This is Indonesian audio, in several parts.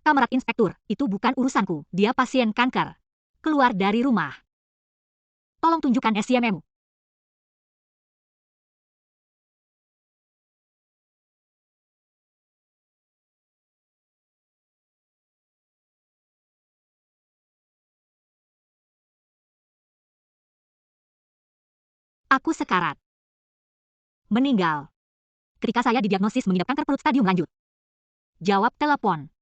Kamerat inspektur, itu bukan urusanku. Dia pasien kanker. Keluar dari rumah. Tolong tunjukkan SIM-mu. Aku sekarat. Meninggal. Ketika saya didiagnosis mengidap kanker perut stadium lanjut. Jawab telepon.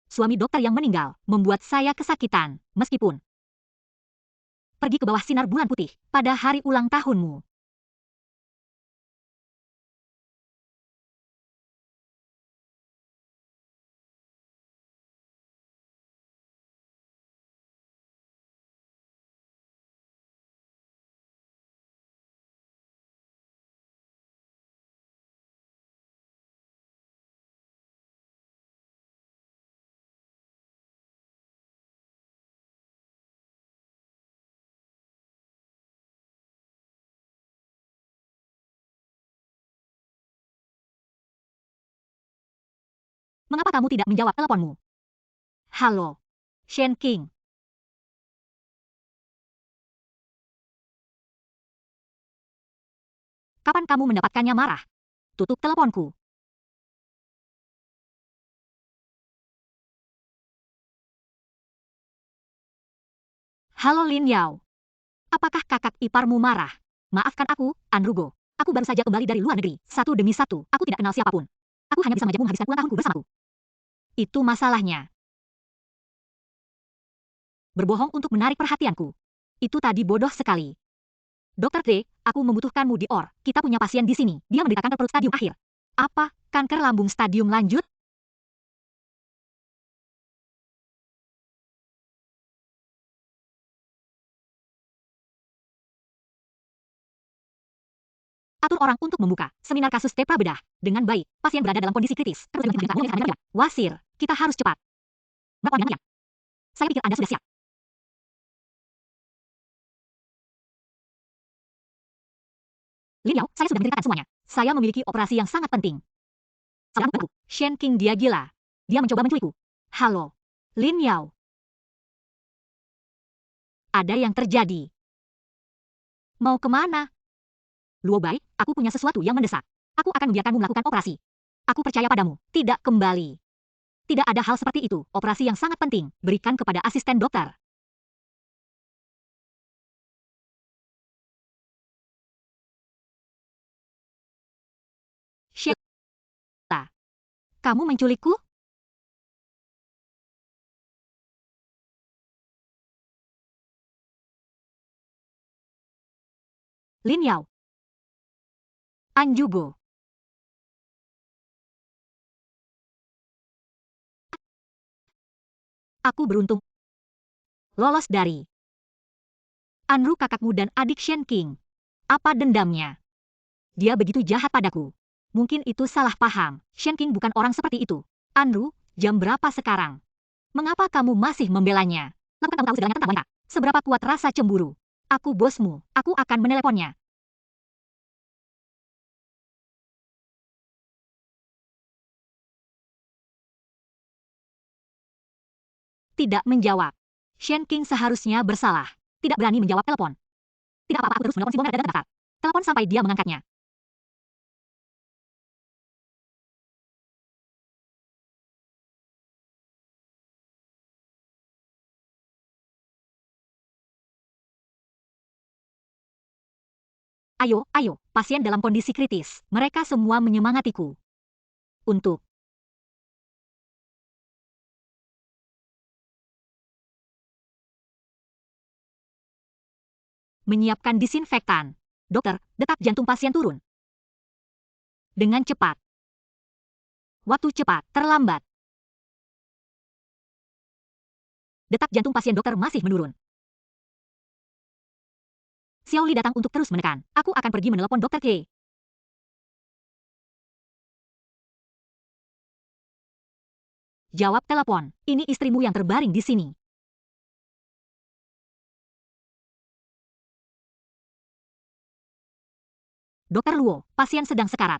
Suami dokter yang meninggal membuat saya kesakitan, meskipun pergi ke bawah sinar bulan putih pada hari ulang tahunmu. Mengapa kamu tidak menjawab teleponmu? Halo, Shen King. Kapan kamu mendapatkannya marah? Tutup teleponku. Halo Lin Yao. Apakah kakak iparmu marah? Maafkan aku, Anrugo. Aku baru saja kembali dari luar negeri, satu demi satu. Aku tidak kenal siapapun. Aku hanya bisa mengajakmu menghabiskan ulang tahunku bersamaku. Itu masalahnya. Berbohong untuk menarik perhatianku. Itu tadi bodoh sekali. Dokter T, aku membutuhkanmu di OR. Kita punya pasien di sini. Dia menderita kanker perut stadium akhir. Apa? Kanker lambung stadium lanjut? Atur orang untuk membuka seminar kasus tepra bedah. Dengan baik, pasien berada dalam kondisi kritis. Wasir, kita harus cepat. Bapak yang saya pikir Anda sudah siap. Lin Yao, saya sudah menceritakan semuanya. Saya memiliki operasi yang sangat penting. Shen King dia gila. Dia mencoba menculikku. Halo. Lin Yao. Ada yang terjadi. Mau kemana? Luo Bai, aku punya sesuatu yang mendesak. Aku akan membiarkanmu melakukan operasi. Aku percaya padamu. Tidak kembali. Tidak ada hal seperti itu. Operasi yang sangat penting. Berikan kepada asisten dokter. Sheila. Kamu menculikku? Lin Yao. Anjugo. Aku beruntung lolos dari Anru kakakmu dan adik Shen King. Apa dendamnya? Dia begitu jahat padaku. Mungkin itu salah paham. Shen King bukan orang seperti itu. Anru, jam berapa sekarang? Mengapa kamu masih membelanya? Lakukan kamu tahu segalanya tentang wanita. Seberapa kuat rasa cemburu? Aku bosmu. Aku akan meneleponnya. Tidak menjawab. Shen King seharusnya bersalah. Tidak berani menjawab telepon. Tidak apa-apa, aku terus menelpon si Bonga dan dekat. Telepon sampai dia mengangkatnya. Ayo, ayo, pasien dalam kondisi kritis. Mereka semua menyemangatiku. Untuk menyiapkan disinfektan. Dokter, detak jantung pasien turun. Dengan cepat. Waktu cepat, terlambat. Detak jantung pasien dokter masih menurun. Xiao Li datang untuk terus menekan. Aku akan pergi menelepon Dokter K. Jawab telepon. Ini istrimu yang terbaring di sini. Dokter Luo, pasien sedang sekarat.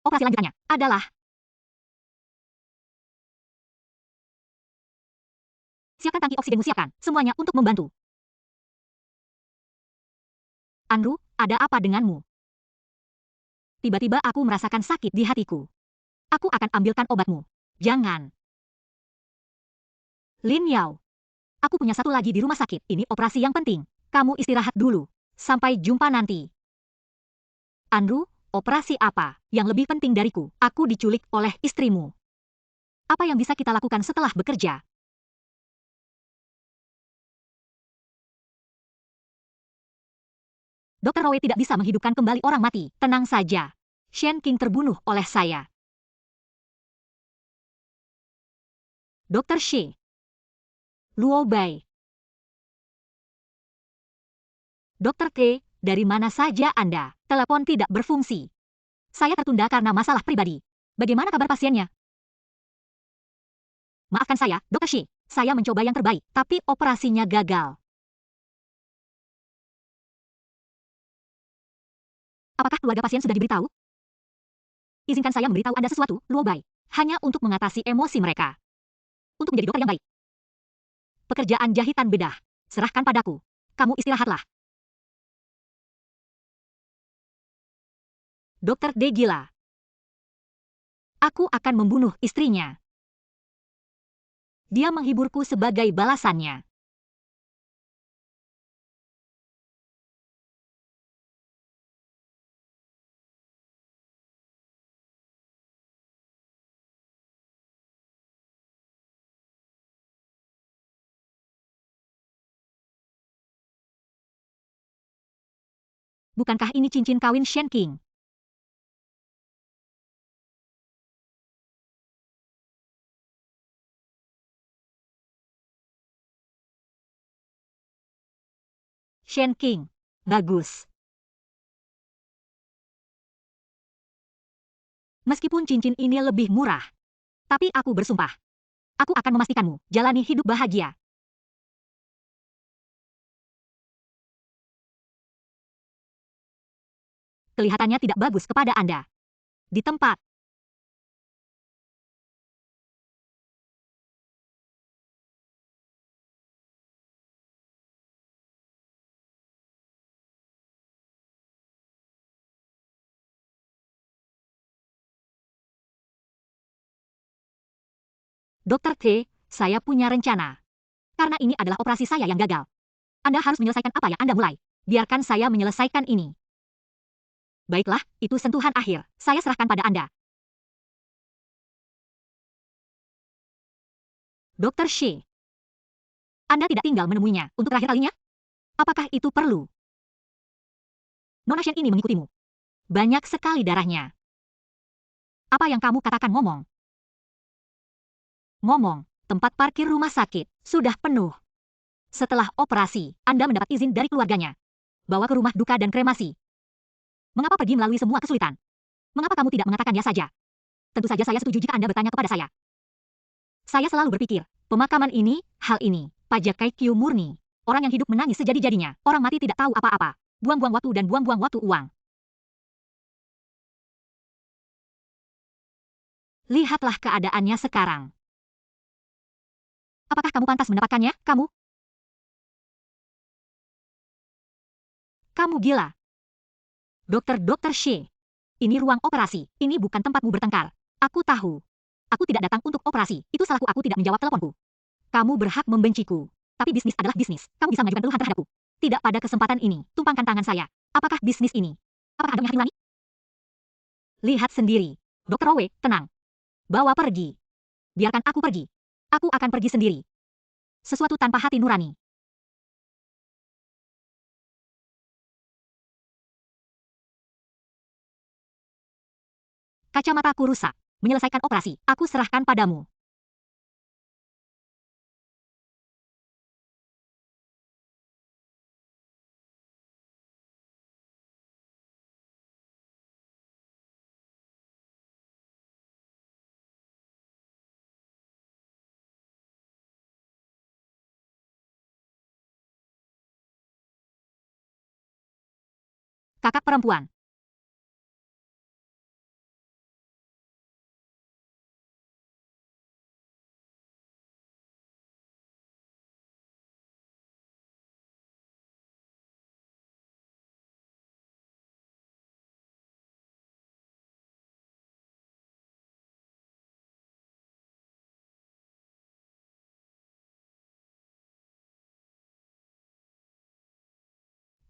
Operasi lanjutannya adalah siapkan tangki oksigenmu, siapkan semuanya untuk membantu. Andrew, ada apa denganmu? Tiba-tiba aku merasakan sakit di hatiku. Aku akan ambilkan obatmu. Jangan. Lin Yao. Aku punya satu lagi di rumah sakit. Ini operasi yang penting. Kamu istirahat dulu. Sampai jumpa nanti. Andrew, operasi apa yang lebih penting dariku? Aku diculik oleh istrimu. Apa yang bisa kita lakukan setelah bekerja? Dr. Rowe tidak bisa menghidupkan kembali orang mati. Tenang saja. Shen King terbunuh oleh saya. Dr. Shi. Luo Bai. Dr. K, dari mana saja Anda? Telepon tidak berfungsi. Saya tertunda karena masalah pribadi. Bagaimana kabar pasiennya? Maafkan saya, Dr. Shi. Saya mencoba yang terbaik, tapi operasinya gagal. Apakah keluarga pasien sudah diberitahu? Izinkan saya memberitahu Anda sesuatu, Luo Bai. Hanya untuk mengatasi emosi mereka. Untuk menjadi dokter yang baik. Pekerjaan jahitan bedah. Serahkan padaku. Kamu istirahatlah. Dokter D gila. Aku akan membunuh istrinya. Dia menghiburku sebagai balasannya. Bukankah ini cincin kawin Shen King? Shen King. Bagus. Meskipun cincin ini lebih murah. Tapi aku bersumpah. Aku akan memastikanmu jalani hidup bahagia. Kelihatannya tidak bagus kepada Anda. Di tempat. Dokter T, saya punya rencana. Karena ini adalah operasi saya yang gagal. Anda harus menyelesaikan apa yang Anda mulai. Biarkan saya menyelesaikan ini. Baiklah, itu sentuhan akhir. Saya serahkan pada Anda. Dokter Shi. Anda tidak tinggal menemuinya untuk terakhir kalinya? Apakah itu perlu? Nona Shen ini mengikutimu. Banyak sekali darahnya. Apa yang kamu katakan ngomong? Ngomong, tempat parkir rumah sakit sudah penuh. Setelah operasi, Anda mendapat izin dari keluarganya. Bawa ke rumah duka dan kremasi. Mengapa pergi melalui semua kesulitan? Mengapa kamu tidak mengatakan ya saja? Tentu saja saya setuju jika Anda bertanya kepada saya. Saya selalu berpikir, pemakaman ini, hal ini, pajak KQ murni. Orang yang hidup menangis sejadi-jadinya. Orang mati tidak tahu apa-apa. Buang-buang waktu dan buang-buang waktu uang. Lihatlah keadaannya sekarang. Apakah kamu pantas mendapatkannya, kamu? Kamu gila. Dokter Shi. Ini ruang operasi. Ini bukan tempatmu bertengkar. Aku tahu. Aku tidak datang untuk operasi. Itu salahku, aku tidak menjawab teleponku. Kamu berhak membenciku. Tapi bisnis adalah bisnis. Kamu bisa mengajukan keluhan terhadapku. Tidak pada kesempatan ini. Tumpangkan tangan saya. Apakah bisnis ini? Apakah Anda punya hati nurani? Lihat sendiri. Dokter Rowe, tenang. Bawa pergi. Biarkan aku pergi. Aku akan pergi sendiri. Sesuatu tanpa hati nurani. Kacamataku rusak. Menyelesaikan operasi. Aku serahkan padamu. Kakak perempuan.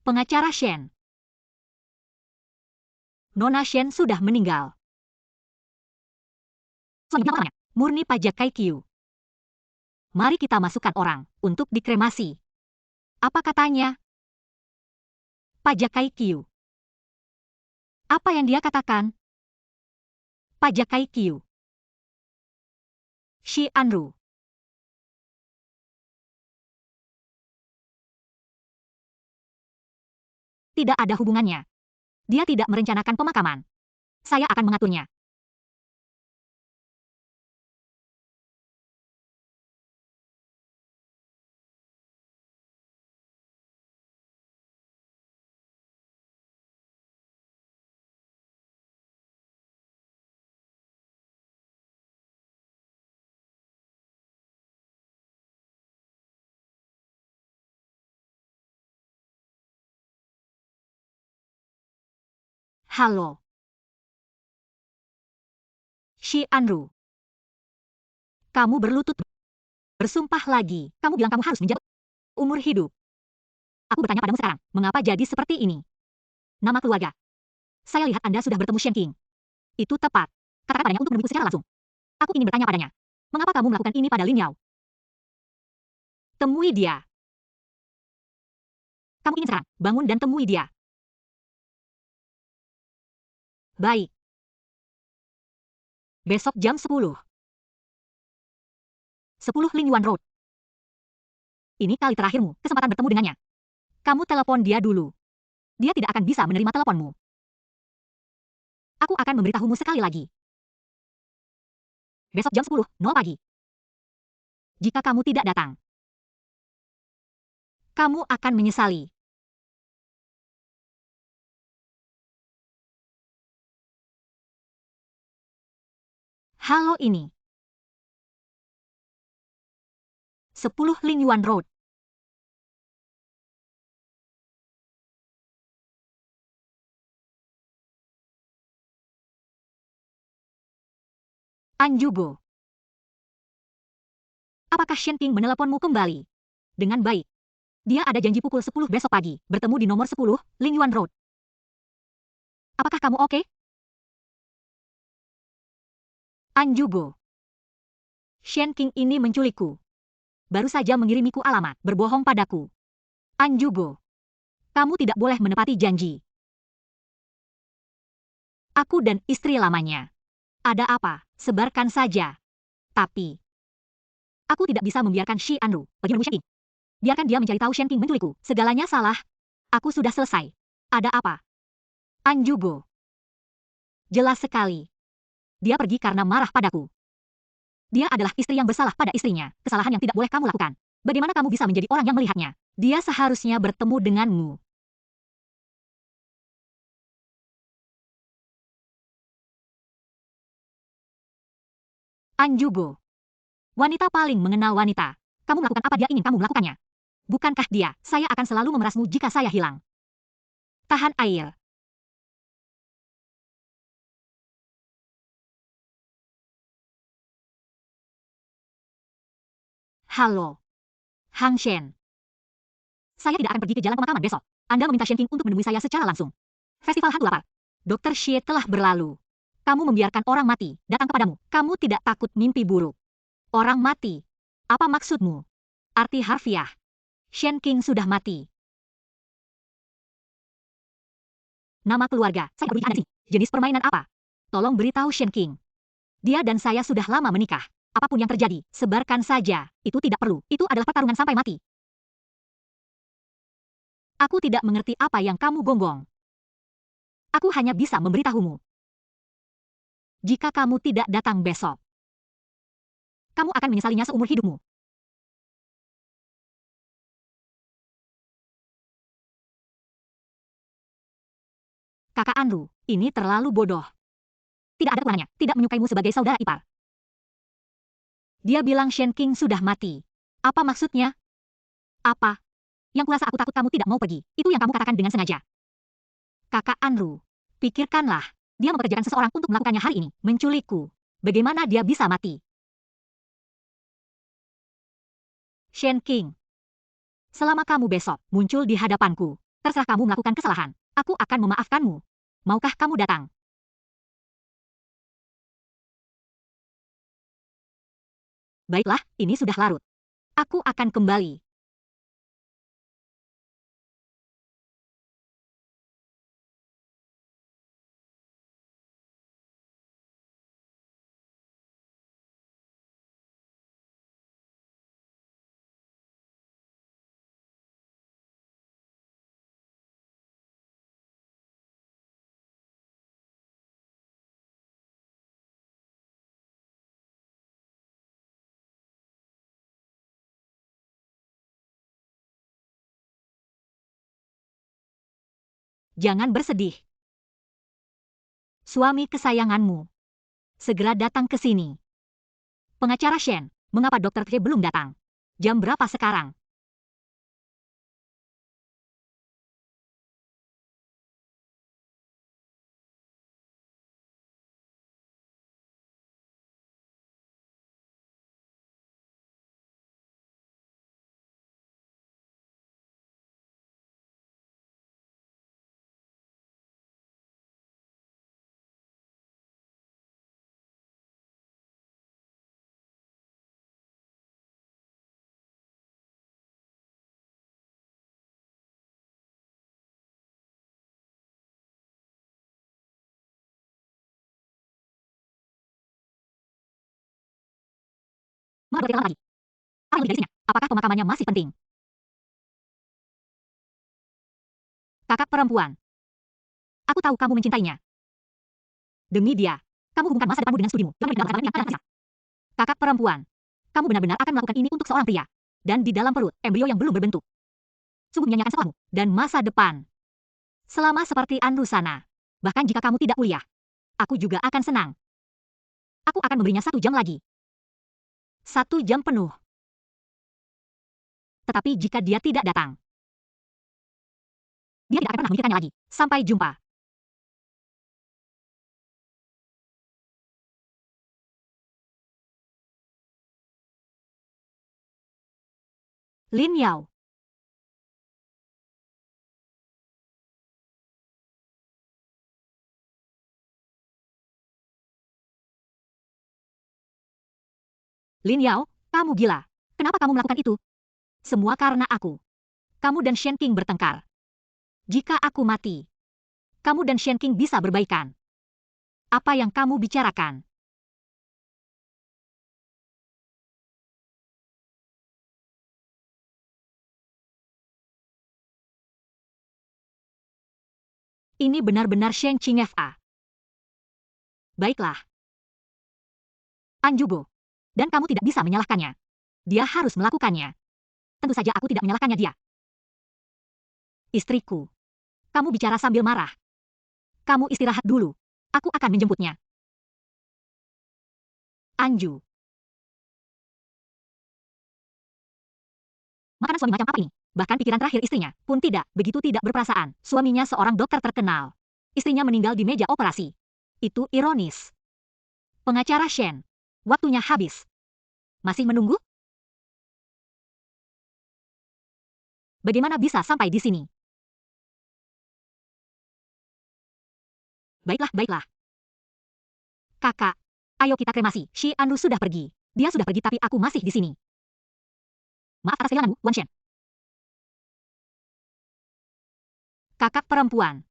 Pengacara Shen. Nona Shen sudah meninggal. Selanjutnya, murni pajak Kaikyu. Mari kita masukkan orang untuk dikremasi. Apa katanya? Pajak Kaikyu. Apa yang dia katakan? Pajak Kaikyu. Shi Anru. Tidak ada hubungannya. Dia tidak merencanakan pemakaman. Saya akan mengaturnya. Halo. Shi Anru. Kamu berlutut. Bersumpah lagi. Kamu bilang kamu harus menjaga umur hidup. Aku bertanya padamu sekarang, mengapa jadi seperti ini? Nama keluarga. Saya lihat Anda sudah bertemu Shen Qing. Itu tepat. Katakan padanya untuk menemuiku secara langsung. Aku ingin bertanya padanya. Mengapa kamu melakukan ini pada Lin Yao? Temui dia. Kamu ingin sekarang, bangun dan temui dia. Baik. Besok jam 10. 10 Lingyuan Road. Ini kali terakhirmu, kesempatan bertemu dengannya. Kamu telepon dia dulu. Dia tidak akan bisa menerima teleponmu. Aku akan memberitahumu sekali lagi. Besok jam 10.00 pagi. Jika kamu tidak datang, kamu akan menyesali. Halo ini. 10 Lingyuan Road. Anjubo. Apakah Shen Qing meneleponmu kembali? Dengan baik. Dia ada janji pukul 10 besok pagi, bertemu di nomor 10, Lingyuan Road. Apakah kamu oke? Anjubo. Shen Qing ini menculikku. Baru saja mengirimiku alamat, berbohong padaku. Anjubo. Kamu tidak boleh menepati janji. Aku dan istri lamanya. Ada apa? Sebarkan saja. Tapi, aku tidak bisa membiarkan Shi Anru pergi menemui Shen Qing. Biarkan dia mencari tahu Shen Qing menculikku. Segalanya salah. Aku sudah selesai. Ada apa? Anjubo. Jelas sekali. Dia pergi karena marah padaku. Dia adalah istri yang bersalah pada istrinya. Kesalahan yang tidak boleh kamu lakukan. Bagaimana kamu bisa menjadi orang yang melihatnya? Dia seharusnya bertemu denganmu. Anjubo. Wanita paling mengenal wanita. Kamu melakukan apa dia ingin kamu melakukannya. Bukankah dia, saya akan selalu memerasmu jika saya hilang. Tahan air. Halo. Hang Shen. Saya tidak akan pergi ke jalan pemakaman besok. Anda meminta Shen Qing untuk menemui saya secara langsung. Festival hantu lapar. Dr. Xie telah berlalu. Kamu membiarkan orang mati datang kepadamu. Kamu tidak takut mimpi buruk. Orang mati. Apa maksudmu? Arti harfiah. Shen Qing sudah mati. Nama keluarga. Saya berbunyi Anda sini. Jenis permainan apa? Tolong beritahu Shen Qing. Dia dan saya sudah lama menikah. Apapun yang terjadi, sebarkan saja. Itu tidak perlu. Itu adalah pertarungan sampai mati. Aku tidak mengerti apa yang kamu gonggong. Aku hanya bisa memberitahumu. Jika kamu tidak datang besok, kamu akan menyesalinya seumur hidupmu. Kakak Anru, ini terlalu bodoh. Tidak ada kurangnya, tidak menyukaimu sebagai saudara ipar. Dia bilang Shen King sudah mati. Apa maksudnya? Apa? Yang kurasa aku takut kamu tidak mau pergi. Itu yang kamu katakan dengan sengaja. Kakak Anru, pikirkanlah. Dia mempekerjakan seseorang untuk melakukannya hari ini, menculikku. Bagaimana dia bisa mati? Shen King, selama kamu besok muncul di hadapanku, terserah kamu melakukan kesalahan, aku akan memaafkanmu. Maukah kamu datang? Baiklah, ini sudah larut. Aku akan kembali. Jangan bersedih. Suami kesayanganmu segera datang ke sini. Pengacara Shen, mengapa Dokter T belum datang? Jam berapa sekarang? Mengapa bertelan lagi? Apa yang menjadi istrinya? Apakah pemakamannya masih penting? Kakak perempuan, aku tahu kamu mencintainya. Demi dia, kamu hubungkan masa depanmu dengan studimu. Kakak perempuan, kamu benar-benar akan melakukan ini untuk seorang pria. Dan di dalam perut, embrio yang belum berbentuk. Sungguh menyanyiakan sekolahmu dan masa depan. Selama seperti Anru sana. Bahkan jika kamu tidak kuliah, aku juga akan senang. Aku akan memberinya 1 jam lagi. 1 jam penuh. Tetapi jika dia tidak datang, dia tidak akan pernah memikirkannya lagi. Sampai jumpa. Lin Yao. Lin Yao, kamu gila. Kenapa kamu melakukan itu? Semua karena aku. Kamu dan Shen King bertengkar. Jika aku mati, kamu dan Shen King bisa berbaikan. Apa yang kamu bicarakan? Ini benar-benar Shen Qing Fa. Baiklah. Anjubo. Dan kamu tidak bisa menyalahkannya. Dia harus melakukannya. Tentu saja aku tidak menyalahkannya dia. Istriku. Kamu bicara sambil marah. Kamu istirahat dulu. Aku akan menjemputnya. Anju. Makanan suami macam apa ini? Bahkan pikiran terakhir istrinya pun tidak begitu tidak berperasaan. Suaminya seorang dokter terkenal. Istrinya meninggal di meja operasi. Itu ironis. Pengacara Shen. Waktunya habis. Masih menunggu? Bagaimana bisa sampai di sini? Baiklah, baiklah. Kakak, ayo kita kremasi. Shi Anru sudah pergi. Dia sudah pergi tapi aku masih di sini. Maaf atas kehilanganmu, Wan Shen. Kakak perempuan.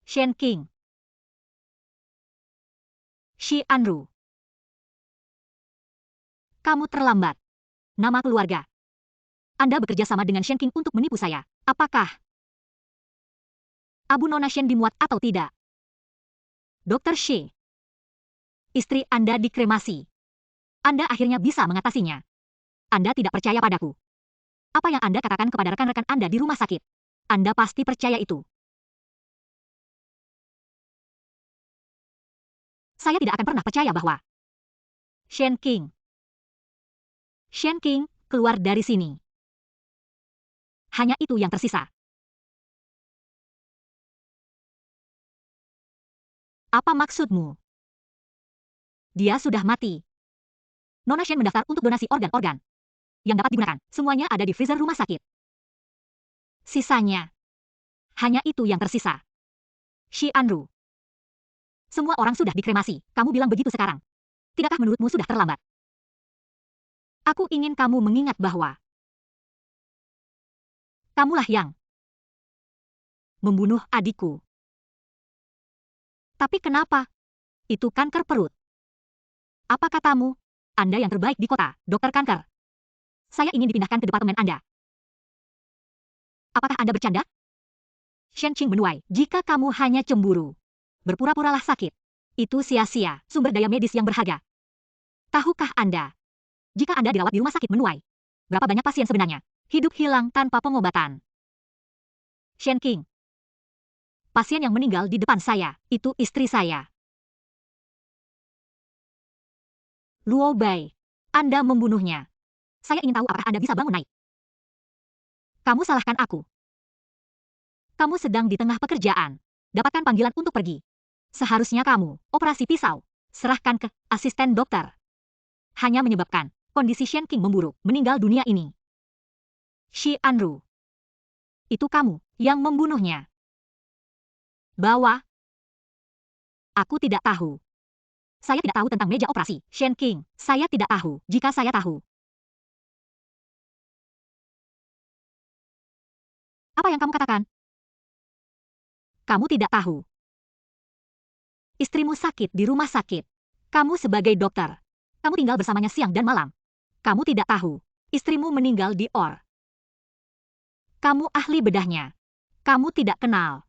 Shen King. Shi Anru. Kamu terlambat. Nama keluarga. Anda bekerja sama dengan Shen King untuk menipu saya. Apakah Abu Nona Shen dimuat atau tidak? Dr. Shi, istri Anda dikremasi. Anda akhirnya bisa mengatasinya. Anda tidak percaya padaku. Apa yang Anda katakan kepada rekan-rekan Anda di rumah sakit? Anda pasti percaya itu. Saya tidak akan pernah percaya bahwa Shen King, keluar dari sini. Hanya itu yang tersisa. Apa maksudmu? Dia sudah mati. Nona Shen mendaftar untuk donasi organ-organ yang dapat digunakan. Semuanya ada di freezer rumah sakit. Sisanya. Hanya itu yang tersisa. Shi Anru. Semua orang sudah dikremasi. Kamu bilang begitu sekarang. Tidakkah menurutmu sudah terlambat? Aku ingin kamu mengingat bahwa kamulah yang membunuh adikku. Tapi kenapa? Itu kanker perut. Apa katamu? Anda yang terbaik di kota, dokter kanker. Saya ingin dipindahkan ke departemen Anda. Apakah Anda bercanda? Shen Qing menuai. Jika kamu hanya cemburu, berpura-puralah sakit. Itu sia-sia, sumber daya medis yang berharga. Tahukah Anda? Jika Anda dirawat di rumah sakit menuai, berapa banyak pasien sebenarnya hidup hilang tanpa pengobatan? Shen Qing. Pasien yang meninggal di depan saya, itu istri saya. Luo Bai, Anda membunuhnya. Saya ingin tahu apakah Anda bisa bangun naik. Kamu salahkan aku. Kamu sedang di tengah pekerjaan. Dapatkan panggilan untuk pergi. Seharusnya kamu, operasi pisau, serahkan ke asisten dokter. Hanya menyebabkan kondisi Shen King memburuk, meninggal dunia ini. Shi Anru. Itu kamu yang membunuhnya. Bawa. Aku tidak tahu. Saya tidak tahu tentang meja operasi. Shen King, saya tidak tahu. Jika saya tahu. Apa yang kamu katakan? Kamu tidak tahu. Istrimu sakit di rumah sakit. Kamu sebagai dokter. Kamu tinggal bersamanya siang dan malam. Kamu tidak tahu. Istrimu meninggal di OR. Kamu ahli bedahnya. Kamu tidak kenal.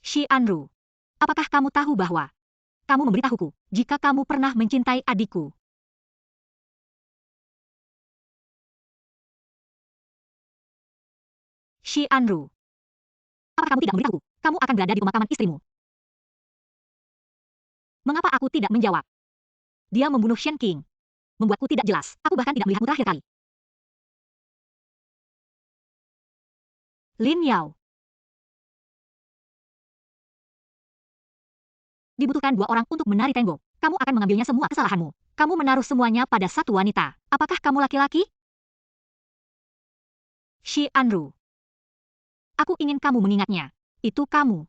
Shi Anru. Apakah kamu tahu bahwa kamu memberitahuku jika kamu pernah mencintai adikku? Shi Anru. Apakah kamu tidak memberitahuku? Kamu akan berada di pemakaman istrimu. Mengapa aku tidak menjawab? Dia membunuh Shen King. Membuatku tidak jelas. Aku bahkan tidak melihatmu terakhir kali. Lin Yao. Dibutuhkan 2 orang untuk menari tango. Kamu akan mengambilnya semua kesalahanmu. Kamu menaruh semuanya pada satu wanita. Apakah kamu laki-laki? Shi Anru. Aku ingin kamu mengingatnya. Itu kamu.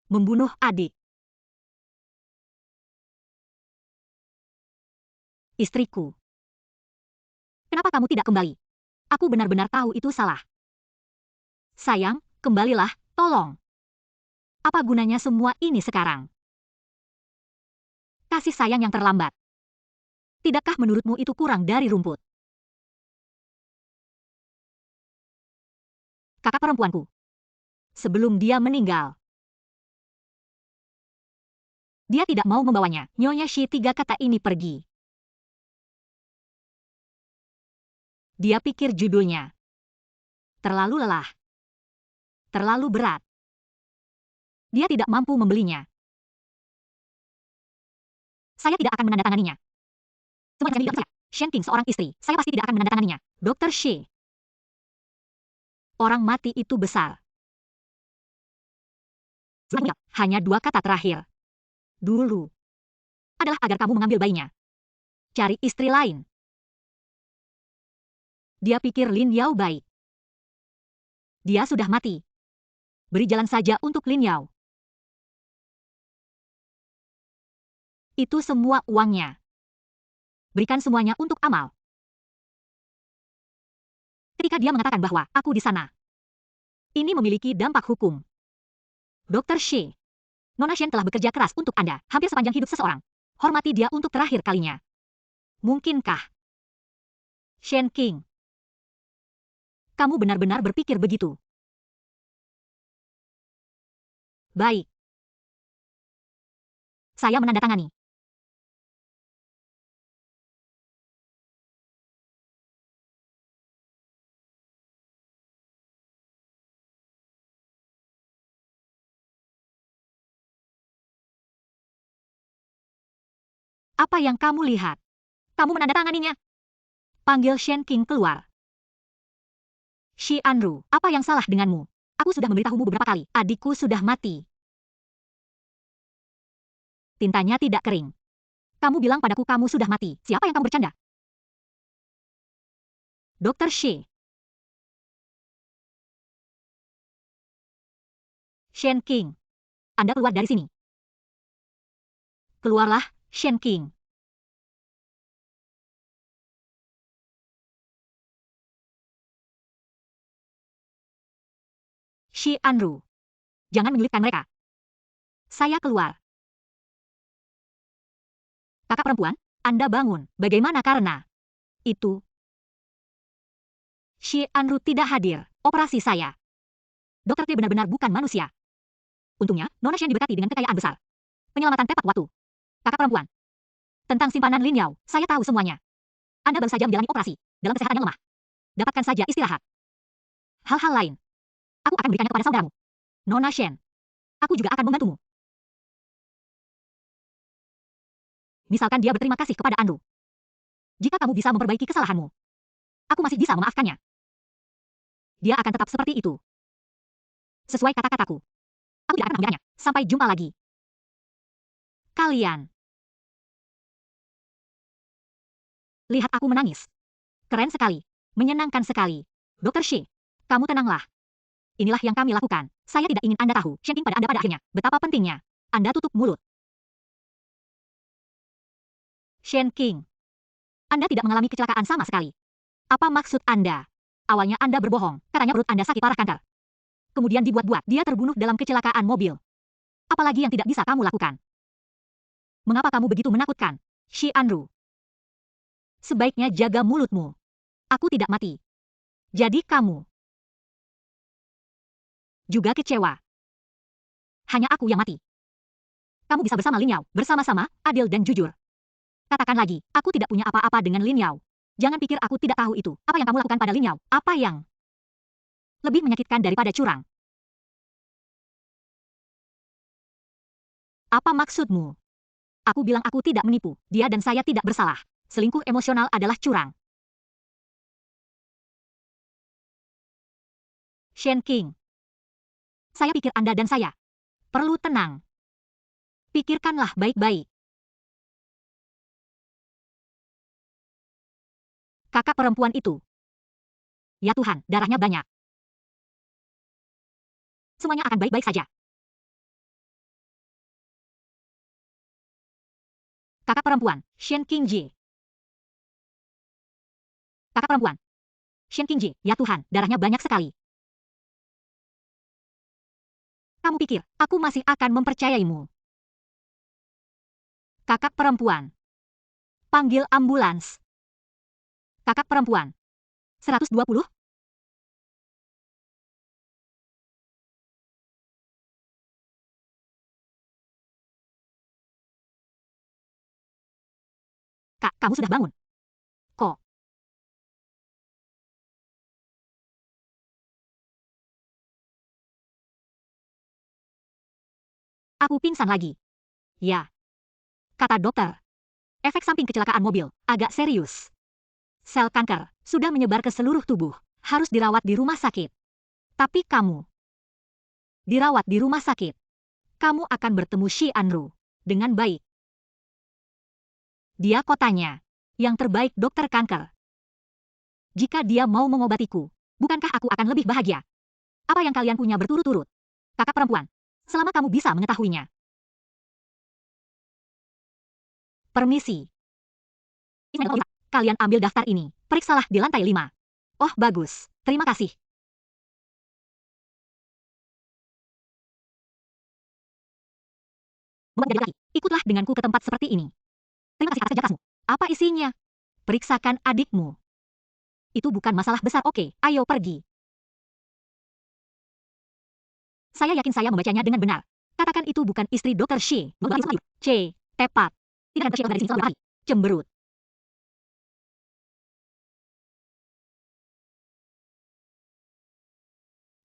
Membunuh adik. Istriku. Kenapa kamu tidak kembali? Aku benar-benar tahu itu salah. Sayang, kembalilah, tolong. Apa gunanya semua ini sekarang? Kasih sayang yang terlambat. Tidakkah menurutmu itu kurang dari rumput? Kakak perempuanku. Sebelum dia meninggal. Dia tidak mau membawanya. Nyonya Shi 3 kata ini pergi. Dia pikir judulnya terlalu lelah. Terlalu berat. Dia tidak mampu membelinya. Saya tidak akan menandatanganinya. Semuanya milik saya. Shen King seorang istri. Saya pasti tidak akan menandatanganinya. Dr. Shi. Orang mati itu besar. Hanya 2 kata terakhir. Dulu. Adalah agar kamu mengambil bayinya. Cari istri lain. Dia pikir Lin Yao baik. Dia sudah mati. Beri jalan saja untuk Lin Yao. Itu semua uangnya. Berikan semuanya untuk amal. Ketika dia mengatakan bahwa aku di sana. Ini memiliki dampak hukum. Dr. Shi. Nona Shen telah bekerja keras untuk Anda, hampir sepanjang hidup seseorang. Hormati dia untuk terakhir kalinya. Mungkinkah Shen King Kamu benar-benar berpikir begitu. Baik. Saya menandatangani. Apa yang kamu lihat? Kamu menandatanganinya. Panggil Shen King keluar. Shi Anru, apa yang salah denganmu? Aku sudah memberitahumu beberapa kali. Adikku sudah mati. Tintanya tidak kering. Kamu bilang padaku kamu sudah mati. Siapa yang kamu bercanda? Dokter Shi. Shen King. Anda keluar dari sini. Keluarlah, Shen King. Shi Anru. Jangan menyulitkan mereka. Saya keluar. Kakak perempuan, Anda bangun. Bagaimana karena itu? Shi Anru tidak hadir. Operasi saya. Dokter T benar-benar bukan manusia. Untungnya, Nona Shen diberkati dengan kekayaan besar. Penyelamatan tepat waktu. Kakak perempuan. Tentang simpanan Lin Yao, saya tahu semuanya. Anda baru saja menjalani operasi, dalam kesehatan yang lemah. Dapatkan saja istirahat. Hal-hal lain. Aku akan memberikannya kepada saudaramu. Nona Shen. Aku juga akan membantumu. Misalkan dia berterima kasih kepada Anru. Jika kamu bisa memperbaiki kesalahanmu, aku masih bisa memaafkannya. Dia akan tetap seperti itu. Sesuai kata-kataku. Aku tidak akan mengganggunya. Sampai jumpa lagi. Kalian. Lihat aku menangis. Keren sekali. Menyenangkan sekali. Dokter Shi, kamu tenanglah. Inilah yang kami lakukan. Saya tidak ingin Anda tahu, Shen King pada Anda pada akhirnya. Betapa pentingnya. Anda tutup mulut. Shen King. Anda tidak mengalami kecelakaan sama sekali. Apa maksud Anda? Awalnya Anda berbohong, katanya perut Anda sakit parah kanker. Kemudian dibuat-buat, dia terbunuh dalam kecelakaan mobil. Apalagi yang tidak bisa kamu lakukan? Mengapa kamu begitu menakutkan? Shi Anru. Sebaiknya jaga mulutmu. Aku tidak mati. Jadi kamu juga kecewa. Hanya aku yang mati. Kamu bisa bersama Lin Yao, bersama-sama, adil dan jujur. Katakan lagi, aku tidak punya apa-apa dengan Lin Yao. Jangan pikir aku tidak tahu itu. Apa yang kamu lakukan pada Lin Yao? Apa yang lebih menyakitkan daripada curang? Apa maksudmu? Aku bilang aku tidak menipu. Dia dan saya tidak bersalah. Selingkuh emosional adalah curang. Shen King. Saya pikir Anda dan saya perlu tenang. Pikirkanlah baik-baik. Kakak perempuan itu. Ya Tuhan, darahnya banyak. Semuanya akan baik-baik saja. Kakak perempuan, Shen Qingji. Kakak perempuan, Shen Qingji. Ya Tuhan, darahnya banyak sekali. Kamu pikir, aku masih akan mempercayaimu? Kakak perempuan. Panggil ambulans. Kakak perempuan. 120? Kak, kamu sudah bangun. Kok? Aku pingsan lagi. Ya. Kata dokter. Efek samping kecelakaan mobil, agak serius. Sel kanker, sudah menyebar ke seluruh tubuh. Harus dirawat di rumah sakit. Tapi kamu dirawat di rumah sakit. Kamu akan bertemu Shi Anru dengan baik. Dia kotanya, yang terbaik dokter kanker. Jika dia mau mengobatiku, bukankah aku akan lebih bahagia? Apa yang kalian punya berturut-turut? Kakak perempuan, selama kamu bisa mengetahuinya. Permisi. Kalian ambil daftar ini. Periksalah di lantai 5. Oh, bagus. Terima kasih. Lagi. Ikutlah denganku ke tempat seperti ini. Terima kasih atas kerja. Apa isinya? Periksakan adikmu. Itu bukan masalah besar. Oke, ayo pergi. Saya yakin saya membacanya dengan benar. Katakan itu bukan istri Dr. Shi. C. Tepat. Tidak ada dari sini selama cemberut.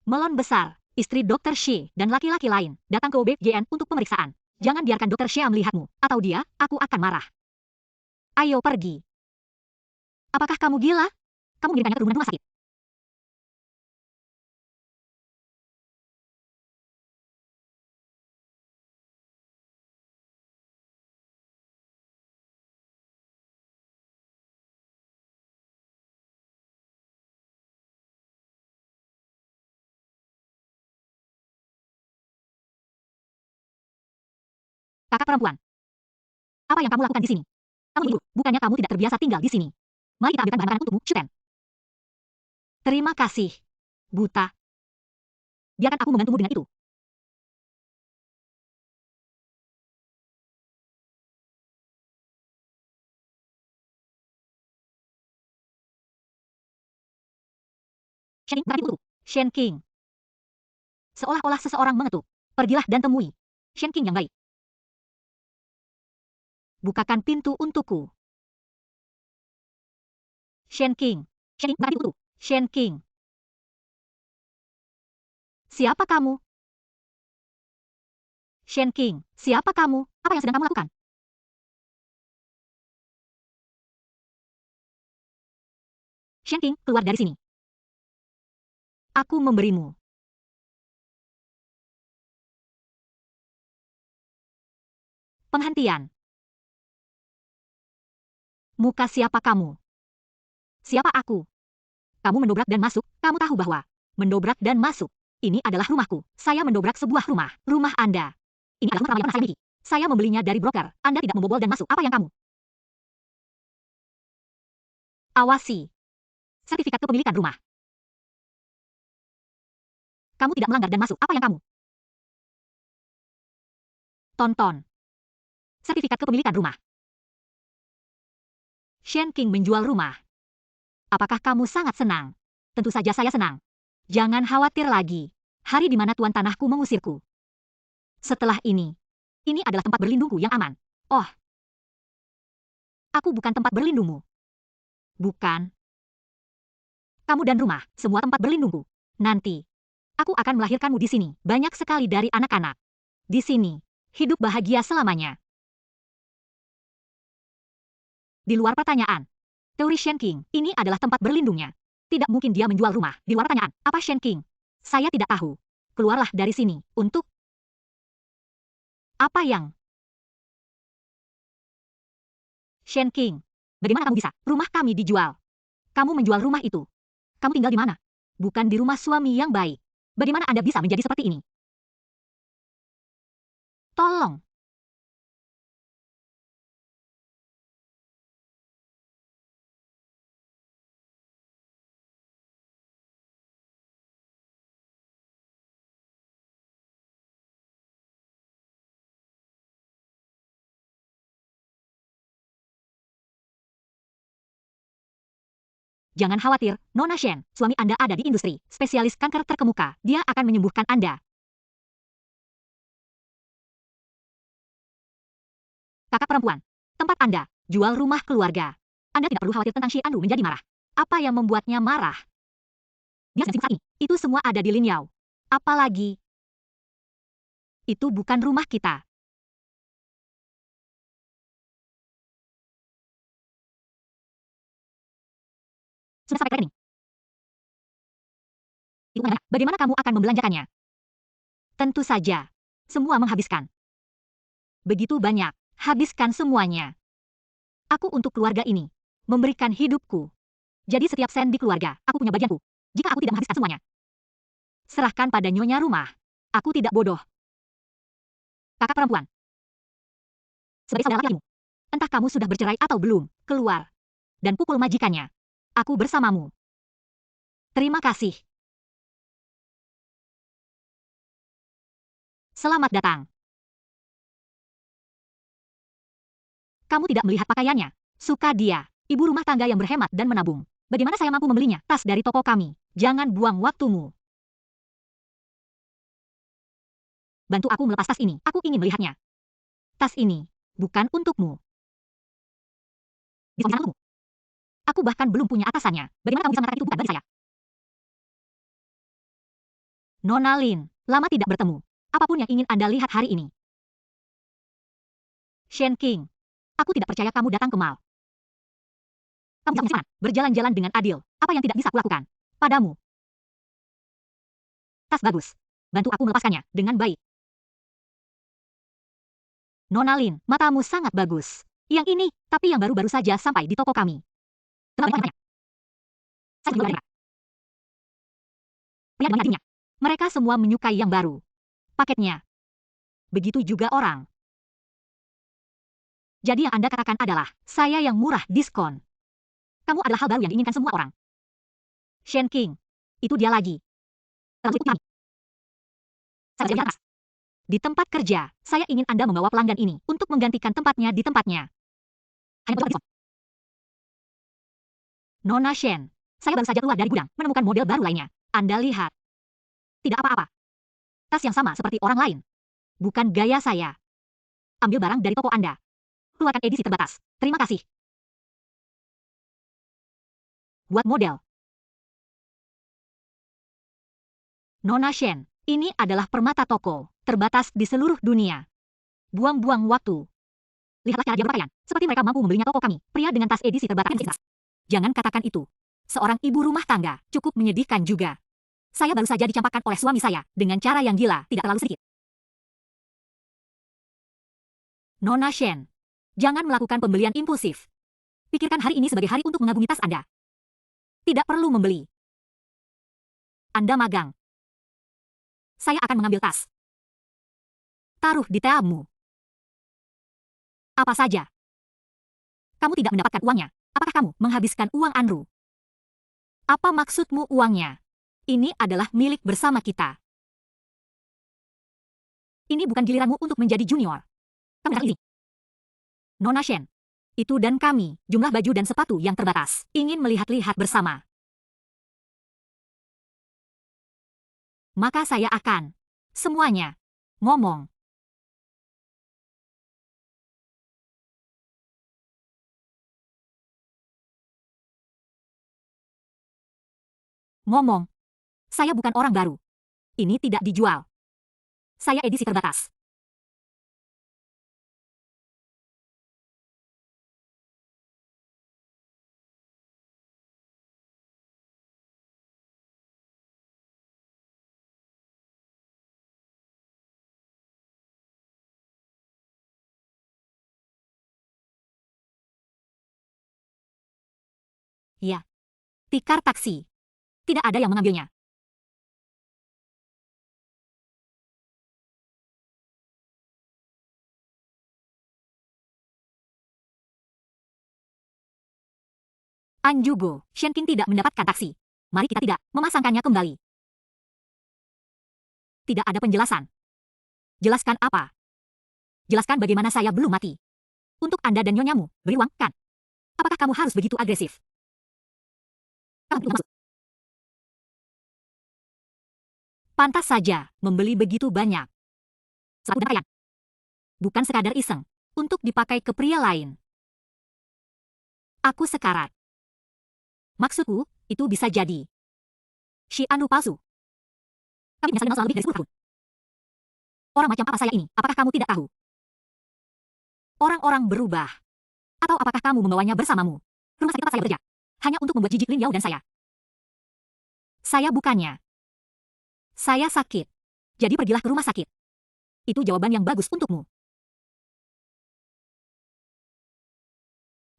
Melon besar, istri Dr. Shi dan laki-laki lain datang ke OBGN untuk pemeriksaan. Jangan biarkan Dr. Shi melihatmu, atau dia, aku akan marah. Ayo pergi. Apakah kamu gila? Kamu mengirimkannya ke rumah sakit. Kakak perempuan. Apa yang kamu lakukan di sini? Kamu ibu, bukannya kamu tidak terbiasa tinggal di sini. Mari kita ambilkan bahan makanan untukmu, Shuten. Terima kasih, buta. Biarkan aku membantumu dengan itu. Shen King. Seolah-olah seseorang mengetuk. Pergilah dan temui Shen King yang baik. Bukakan pintu untukku. Shen King. Shen King. Siapa kamu? Shen King, siapa kamu? Apa yang sedang kamu lakukan? Shen King, keluar dari sini. Aku memberimu. Penghentian. Muka siapa kamu? Siapa aku? Kamu mendobrak dan masuk, kamu tahu bahwa mendobrak dan masuk. Ini adalah rumahku. Saya mendobrak sebuah rumah. Rumah Anda. Ini adalah rumah yang pernah saya miliki. Saya membelinya dari broker. Anda tidak membobol dan masuk. Apa yang kamu? Awasi. Sertifikat kepemilikan rumah. Kamu tidak melanggar dan masuk. Apa yang kamu? Tonton. Sertifikat kepemilikan rumah. Shen King menjual rumah. Apakah kamu sangat senang? Tentu saja saya senang. Jangan khawatir lagi. Hari di mana tuan tanahku mengusirku. Setelah ini adalah tempat berlindungku yang aman. Oh. Aku bukan tempat berlindungmu. Bukan. Kamu dan rumah, semua tempat berlindungku. Nanti, aku akan melahirkanmu di sini. Banyak sekali dari anak-anak. Di sini, hidup bahagia selamanya. Di luar pertanyaan. Teori Shen King, ini adalah tempat berlindungnya. Tidak mungkin dia menjual rumah. Di luar pertanyaan, apa Shen King? Saya tidak tahu. Keluarlah dari sini, untuk... Apa yang? Shen King, bagaimana kamu bisa? Rumah kami dijual. Kamu menjual rumah itu. Kamu tinggal di mana? Bukan di rumah suami yang baik. Bagaimana Anda bisa menjadi seperti ini? Tolong. Jangan khawatir, Nona Shen, suami Anda ada di industri, spesialis kanker terkemuka. Dia akan menyembuhkan Anda. Kakak perempuan, tempat Anda, jual rumah keluarga. Anda tidak perlu khawatir tentang Shi Andu menjadi marah. Apa yang membuatnya marah? Dia sedang sibuk saat ini. Itu semua ada di Lin Yao. Apalagi, itu bukan rumah kita. Sudah sampai rekening. Itu bagaimana kamu akan membelanjakannya? Tentu saja. Semua menghabiskan. Begitu banyak. Habiskan semuanya. Aku untuk keluarga ini. Memberikan hidupku. Jadi setiap sen di keluarga, aku punya bagianku. Jika aku tidak menghabiskan semuanya, serahkan pada nyonya rumah. Aku tidak bodoh. Kakak perempuan. Sebagai saudara laki-lakimu. Entah kamu sudah bercerai atau belum, keluar. Dan pukul majikannya. Aku bersamamu. Terima kasih. Selamat datang. Kamu tidak melihat pakaiannya. Suka dia. Ibu rumah tangga yang berhemat dan menabung. Bagaimana saya mampu membelinya? Tas dari toko kami. Jangan buang waktumu. bantu aku melepas tas ini. Aku ingin melihatnya. Tas ini bukan untukmu. Di untukmu. Aku bahkan belum punya atasannya. Bagaimana kamu bisa mengatakan itu bukan bagi saya? Nona Lin, lama tidak bertemu. Apapun yang ingin Anda lihat hari ini. Shen King, aku tidak percaya kamu datang ke mall. Kamu bisa berjalan-jalan dengan adil. Apa yang tidak bisa kulakukan padamu? Tas bagus. Bantu aku melepaskannya dengan baik. Nona Lin, matamu sangat bagus. Yang ini, tapi yang baru-baru saja sampai di toko kami. Mereka semua menyukai yang baru. Paketnya. Begitu juga orang. Jadi yang Anda katakan adalah, saya yang murah diskon. Kamu adalah hal baru yang diinginkan semua orang. Shen King. Itu dia lagi. Di tempat kerja, saya ingin Anda membawa pelanggan ini untuk menggantikan tempatnya di tempatnya. Nona Shen, saya baru saja keluar dari gudang, menemukan model baru lainnya. Anda lihat. Tidak apa-apa. Tas yang sama seperti orang lain. Bukan gaya saya. Ambil barang dari toko Anda. Keluarkan edisi terbatas. Terima kasih. Buat model. Nona Shen, ini adalah permata toko, terbatas di seluruh dunia. Buang-buang waktu. Lihatlah cara dia berpakaian. Seperti mereka mampu membelinya toko kami. Pria dengan tas edisi terbatas. Jangan katakan itu. Seorang ibu rumah tangga, cukup menyedihkan juga. Saya baru saja dicampakkan oleh suami saya, dengan cara yang gila, tidak terlalu sedikit. Nona Shen, jangan melakukan pembelian impulsif. Pikirkan hari ini sebagai hari untuk mengagumi tas Anda. Tidak perlu membeli. Anda magang. Saya akan mengambil tas. Taruh di tabmu. Apa saja. Kamu tidak mendapatkan uangnya. Apakah kamu menghabiskan uang Anru? Apa maksudmu uangnya? Ini adalah milik bersama kita. Ini bukan giliranmu untuk menjadi junior. Kamu datang ini. Nona Shen. Itu dan kami, jumlah baju dan sepatu yang terbatas. Ingin melihat-lihat bersama. Maka saya akan. Semuanya. Ngomong. Ngomong. Saya bukan orang baru. Ini tidak dijual. Saya edisi terbatas. Ya. Tikar taksi. Tidak ada yang mengambilnya. Anjugo, Shen King tidak mendapatkan taksi. Mari kita tidak memasangkannya kembali. Tidak ada penjelasan. Jelaskan apa? Jelaskan bagaimana saya belum mati. Untuk Anda dan nyonyamu, beri uang, kan? Apakah kamu harus begitu agresif? Pantas saja membeli begitu banyak. Sapu dan pakaian. Bukan sekadar iseng. Untuk dipakai ke pria lain. Aku sekarat. Maksudku, itu bisa jadi. Si Anu palsu. Kami bisa kenal selama lebih dari 10 tahun. Orang macam apa saya ini? Apakah kamu tidak tahu? Orang-orang berubah. Atau apakah kamu membawanya bersamamu? Rumah sakit tempat saya bekerja. Hanya untuk membuat jijik Lin Yao dan saya. Saya bukannya. Saya sakit. Jadi pergilah ke rumah sakit. Itu jawaban yang bagus untukmu.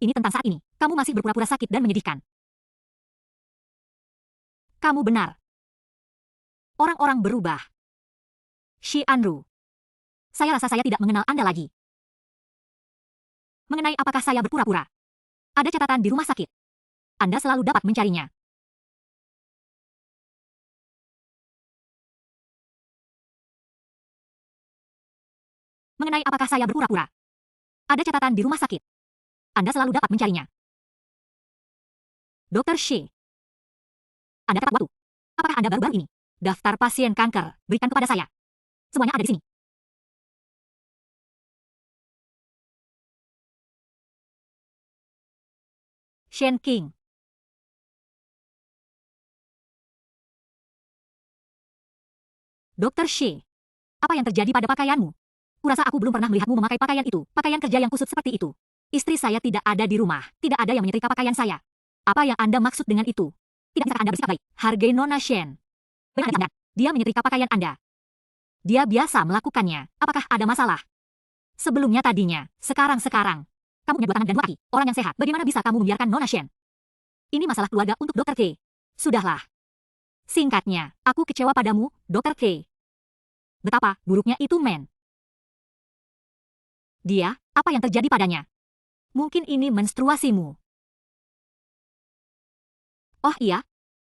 Ini tentang saat ini. Kamu masih berpura-pura sakit dan menyedihkan. Kamu benar. Orang-orang berubah. Shi Anru. Saya rasa saya tidak mengenal Anda lagi. Mengenai apakah saya berpura-pura. Ada catatan di rumah sakit. Anda selalu dapat mencarinya. Mengenai apakah saya berpura-pura. Ada catatan di rumah sakit. Anda selalu dapat mencarinya. Dr. Shi. Anda tepat waktu. Apakah Anda baru-baru ini? Daftar pasien kanker, berikan kepada saya. Semuanya ada di sini. Shen King. Dokter Shi, apa yang terjadi pada pakaianmu? Kurasa aku belum pernah melihatmu memakai pakaian itu, pakaian kerja yang kusut seperti itu. Istri saya tidak ada di rumah, tidak ada yang menyetrika pakaian saya. Apa yang Anda maksud dengan itu? Tidak bisa Anda bersikap baik. Hargai Nona Shen. Benar, dia menyetrika pakaian Anda. Dia biasa melakukannya. Apakah ada masalah? Sebelumnya tadinya, sekarang. Kamu punya dua tangan dan dua kaki, orang yang sehat. Bagaimana bisa kamu membiarkan Nona Shen? Ini masalah keluarga untuk Dr. K. Sudahlah. Singkatnya, aku kecewa padamu, Dr. K. Betapa buruknya itu Men. Dia, apa yang terjadi padanya? Mungkin ini menstruasimu. Oh iya,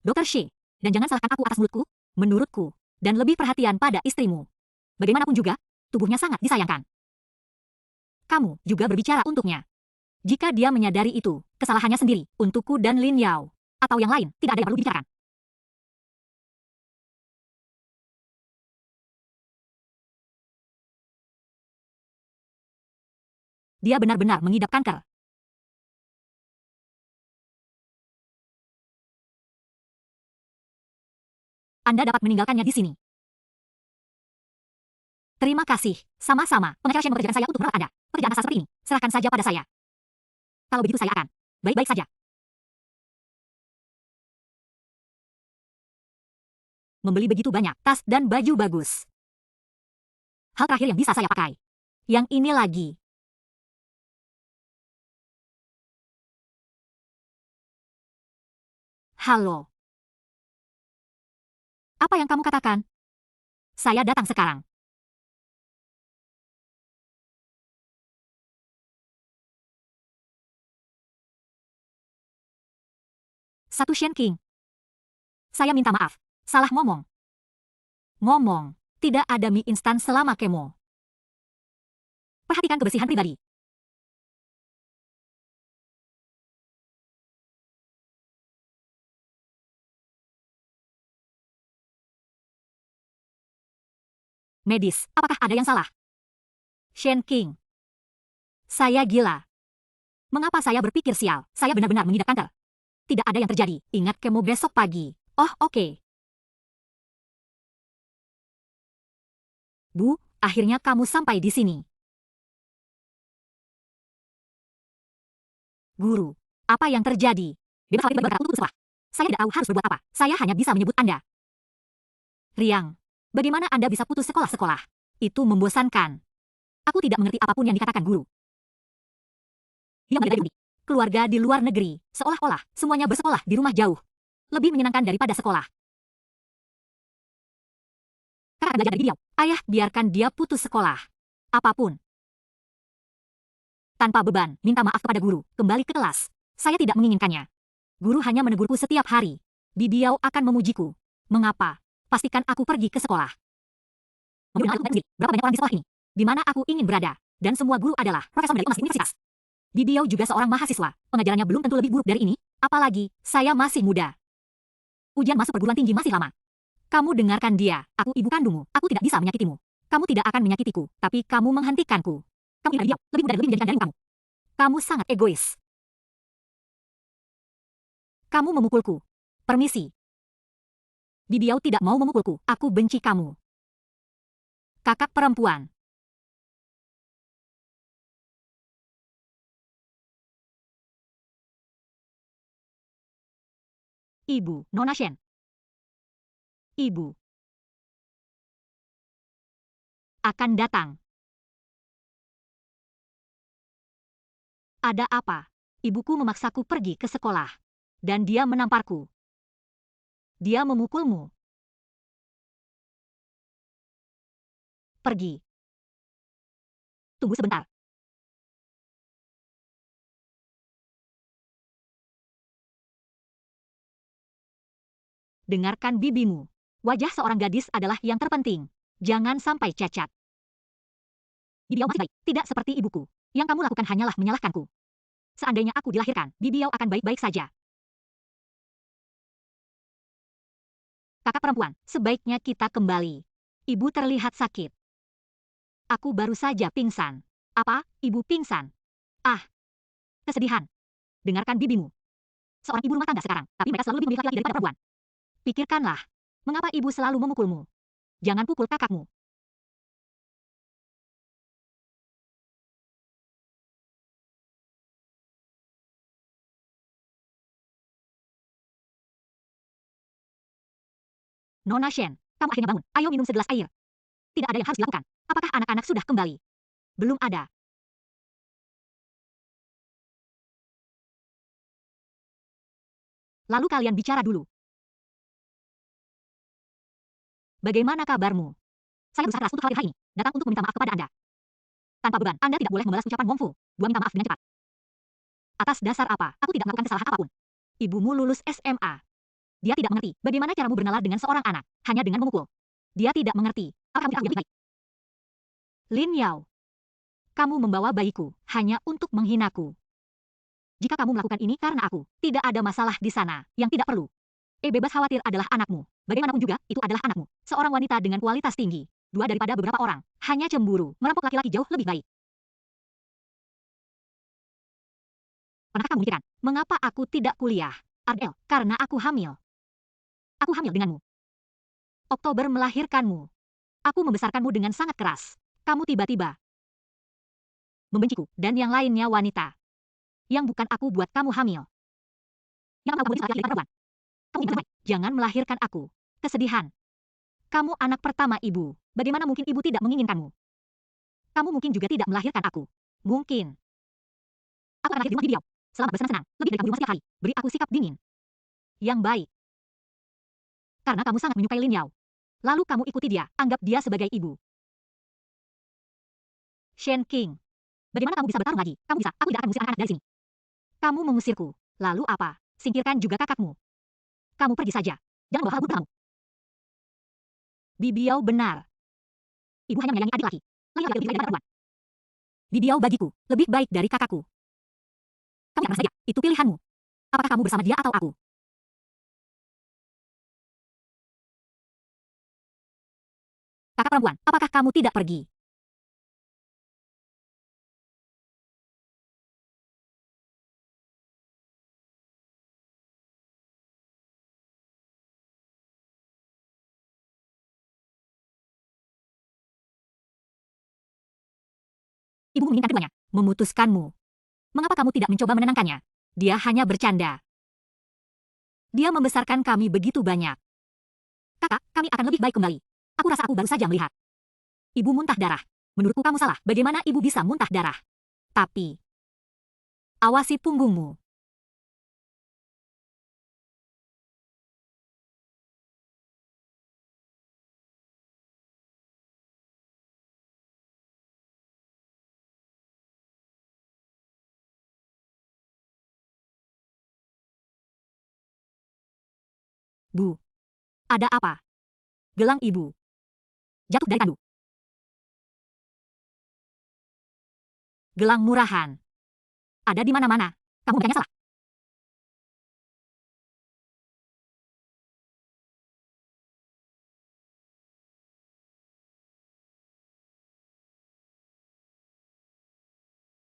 Dr. Shi. Dan jangan salahkan aku atas mulutku, menurutku, dan lebih perhatian pada istrimu. Bagaimanapun juga, tubuhnya sangat disayangkan. Kamu juga berbicara untuknya. Jika dia menyadari itu, kesalahannya sendiri, untukku dan Lin Yao. Atau yang lain, tidak ada yang perlu dibicarakan. Dia benar-benar mengidap kanker. Anda dapat meninggalkannya di sini. Terima kasih. Sama-sama. Pengacara Shen mempekerjakan saya untuk merawat Anda. Pekerjaan asal seperti ini, serahkan saja pada saya. Kalau begitu saya akan baik-baik saja. Membeli begitu banyak tas dan baju bagus. Hal terakhir yang bisa saya pakai. Yang ini lagi. Halo. Apa yang kamu katakan? Saya datang sekarang. Satu Shen King. Saya minta maaf. Salah ngomong. Tidak ada mie instan selama kemo. Perhatikan kebersihan pribadi. Medis, apakah ada yang salah? Shen King. Saya gila. Mengapa saya berpikir sial? Saya benar-benar mengidap kanker. Tidak ada yang terjadi. Ingat kemo besok pagi. Oh, oke. Bu, akhirnya kamu sampai di sini. Guru, apa yang terjadi? Bebas khawatir berkata untuk sekolah. Saya tidak tahu harus berbuat apa. Saya hanya bisa menyebut Anda. Riang, bagaimana Anda bisa putus sekolah-sekolah? Itu membosankan. Aku tidak mengerti apapun yang dikatakan guru. Dia menjadi keluarga di luar negeri, seolah-olah semuanya bersekolah di rumah jauh. Lebih menyenangkan daripada sekolah. Kakak akan belajar dari beliau. Ayah, biarkan dia putus sekolah. Apapun. Tanpa beban, minta maaf kepada guru, kembali ke kelas. Saya tidak menginginkannya. Guru hanya menegurku setiap hari. Bibiau akan memujiku. Mengapa? Pastikan aku pergi ke sekolah. Berapa banyak orang di sekolah ini? Di mana aku ingin berada. Dan semua guru adalah profesor dari emas universitas. Bibiau juga seorang mahasiswa. Pengajarannya belum tentu lebih buruk dari ini. Apalagi, saya masih muda. Ujian masuk perguruan tinggi masih lama. Kamu dengarkan dia. Aku ibu kandungmu. Aku tidak bisa menyakitimu. Kamu tidak akan menyakitiku. Tapi kamu menghentikanku. Kamu tidak dia. Lebih muda dan lebih menjadikan darimu kamu. Kamu sangat egois. Kamu memukulku. Permisi. Bibiau tidak mau memukulku. Aku benci kamu. Kakak perempuan. Ibu, Nona Shen. Ibu. Akan datang. Ada apa? Ibuku memaksaku pergi ke sekolah. Dan dia menamparku. Dia memukulmu. Pergi. Tunggu sebentar. Dengarkan bibimu. Wajah seorang gadis adalah yang terpenting. Jangan sampai cacat. Bibiau masih baik, tidak seperti ibuku. Yang kamu lakukan hanyalah menyalahkanku. Seandainya aku dilahirkan, Bibiau akan baik-baik saja. Kakak perempuan, sebaiknya kita kembali. Ibu terlihat sakit. Aku baru saja pingsan. Apa? Ibu pingsan? Ah, kesedihan. Dengarkan bibimu. seorang ibu rumah tangga sekarang, tapi mereka selalu lebih memilih laki-laki daripada perempuan. Pikirkanlah, mengapa ibu selalu memukulmu? Jangan pukul kakakmu. Nona Shen, kamu akhirnya bangun. Ayo minum segelas air. Tidak ada yang harus dilakukan. Apakah anak-anak sudah kembali? Belum ada. Lalu kalian bicara dulu. Bagaimana kabarmu? Saya berusaha keras untuk khawatir hari ini. Datang untuk meminta maaf kepada Anda. Tanpa beban, Anda tidak boleh membalas ucapan Wong Fu. Gua minta maaf dengan cepat. Atas dasar apa? Aku tidak melakukan kesalahan apapun. Ibumu lulus SMA. Dia tidak mengerti bagaimana caramu bernalar dengan seorang anak, hanya dengan memukul. Dia tidak mengerti. Apa kamu tidak lebih baik? Lin Yao, kamu membawa bayiku hanya untuk menghinaku. Jika kamu melakukan ini karena aku, tidak ada masalah di sana yang tidak perlu. Bebas khawatir adalah anakmu. Bagaimanapun juga, itu adalah anakmu. Seorang wanita dengan kualitas tinggi. Dua daripada beberapa orang. Hanya cemburu. Merampok laki-laki jauh lebih baik. Pernahkah kamu memikirkan, mengapa aku tidak kuliah? Ardell, karena aku hamil. Aku hamil denganmu. Oktober melahirkanmu. Aku membesarkanmu dengan sangat keras. Kamu tiba-tiba membenciku dan yang lainnya wanita. Yang bukan aku buat kamu hamil. Yang kamu laki-laki perempuan. Kamu ingin baik. Jangan melahirkan aku. Kesedihan. Kamu anak pertama ibu. Bagaimana mungkin ibu tidak menginginkanmu? Kamu mungkin juga tidak melahirkan aku. Mungkin. Aku akan lahir di rumah Bibiao. Selamat bersenang-senang. Lebih dari kamu di rumah setiap hari. Beri aku sikap dingin. Yang baik. Karena kamu sangat menyukai Lin Yao. Lalu kamu ikuti dia. Anggap dia sebagai ibu. Shen King. Bagaimana kamu bisa bertarung lagi? Kamu bisa. Aku tidak akan mengusir anak-anak dari sini. Kamu mengusirku. Lalu apa? Singkirkan juga kakakmu. Kamu pergi saja. Jangan bawa hal buruk kamu. Bibiao benar. Ibu hanya menyayangi adik laki. Laki-laki lebih baik daripada perempuan. Bibiao bagiku lebih baik dari kakakku. Kamu yang saja. Itu pilihanmu. Apakah kamu bersama dia atau aku? Kakak perempuan, apakah kamu tidak pergi? Ibu menginginkan keduanya. Memutuskanmu. Mengapa kamu tidak mencoba menenangkannya? Dia hanya bercanda. Dia membesarkan kami begitu banyak. Kakak, kami akan lebih baik kembali. Aku rasa aku baru saja melihat. Ibu muntah darah. Menurutku kamu salah. Bagaimana ibu bisa muntah darah? Tapi, awasi punggungmu. Bu, ada apa? Gelang ibu. Jatuh dari tandu. Gelang murahan. Ada di mana-mana. Kamu bukannya salah.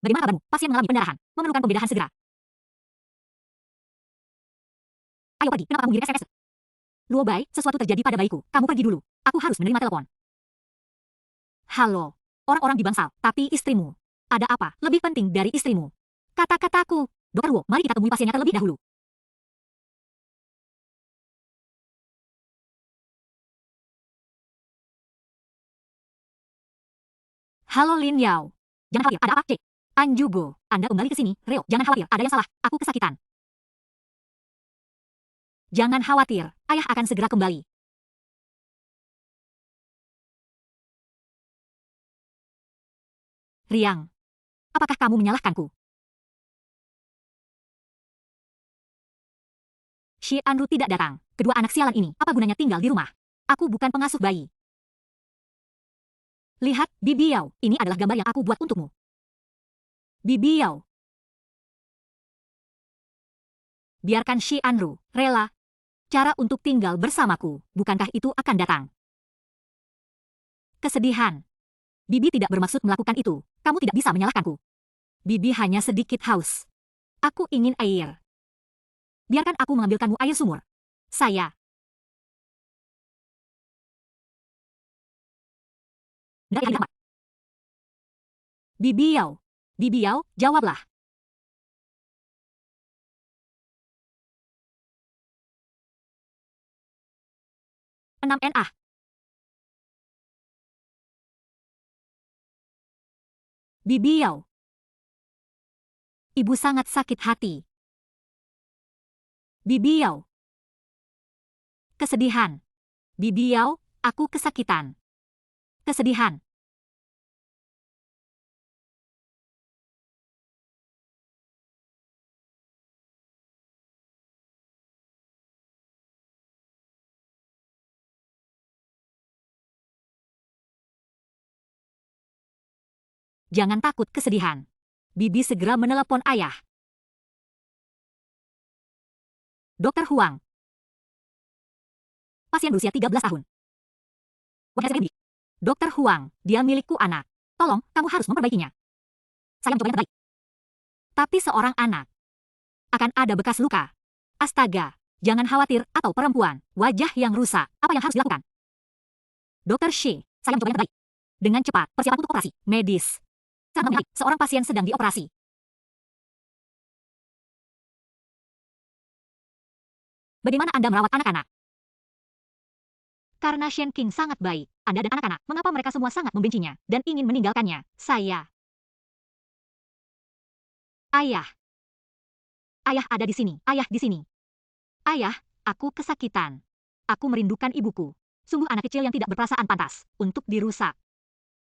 Bagaimana kabarmu? Pasien mengalami pendarahan. Memerlukan pembedahan segera. Ayo pergi. Kenapa kamu mengirim SMS? Luo Bai, sesuatu terjadi pada bayiku. Kamu pergi dulu. Aku harus menerima telepon. Halo. Orang-orang di Bangsal, tapi istrimu. Ada apa lebih penting dari istrimu? Kata-kataku. Dokter Wu, mari kita temui pasiennya terlebih dahulu. Halo Lin Yao. Jangan khawatir, ada apa, Cek? Anjugo, Anda kembali ke sini. Reo, jangan khawatir, ada yang salah. Aku kesakitan. Jangan khawatir, ayah akan segera kembali. Riang, apakah kamu menyalahkanku? Shi Anru tidak datang. Kedua anak sialan ini, apa gunanya tinggal di rumah? Aku bukan pengasuh bayi. Lihat, Bibi Yao, ini adalah gambar yang aku buat untukmu. Bibi Yao. Biarkan Shi Anru, rela. Cara untuk tinggal bersamaku, bukankah itu akan datang? Kesedihan. Bibi tidak bermaksud melakukan itu. Kamu tidak bisa menyalahkanku. Bibi hanya sedikit haus. Aku ingin air. Biarkan aku mengambilkanmu air sumur. Saya. Nggak air hangat. Bibi Yao. Bibi Yao, jawablah. 6 NA. Bibi Yao. Ibu sangat sakit hati. Bibi Yao. Kesedihan. Bibi Yao, aku kesakitan. Kesedihan. Jangan takut kesedihan. Bibi segera menelepon ayah. Dokter Huang. Pasien berusia 13 tahun. Wahai Bibi. Dokter Huang, dia milikku anak. Tolong, kamu harus memperbaikinya. Saya mencoba yang terbaik. Tapi seorang anak akan ada bekas luka. Astaga, jangan khawatir atau perempuan, wajah yang rusak. Apa yang harus dilakukan? Dokter Shi, saya mencoba yang terbaik. Dengan cepat, persiapan untuk operasi medis. Seorang pasien sedang dioperasi. Bagaimana Anda merawat anak-anak? Karena Shen King sangat baik, Anda dan anak-anak, mengapa mereka semua sangat membencinya dan ingin meninggalkannya? Saya. Ayah. Ayah ada di sini. Ayah di sini. Ayah, aku kesakitan. Aku merindukan ibuku. Sungguh anak kecil yang tidak berperasaan pantas untuk dirusak.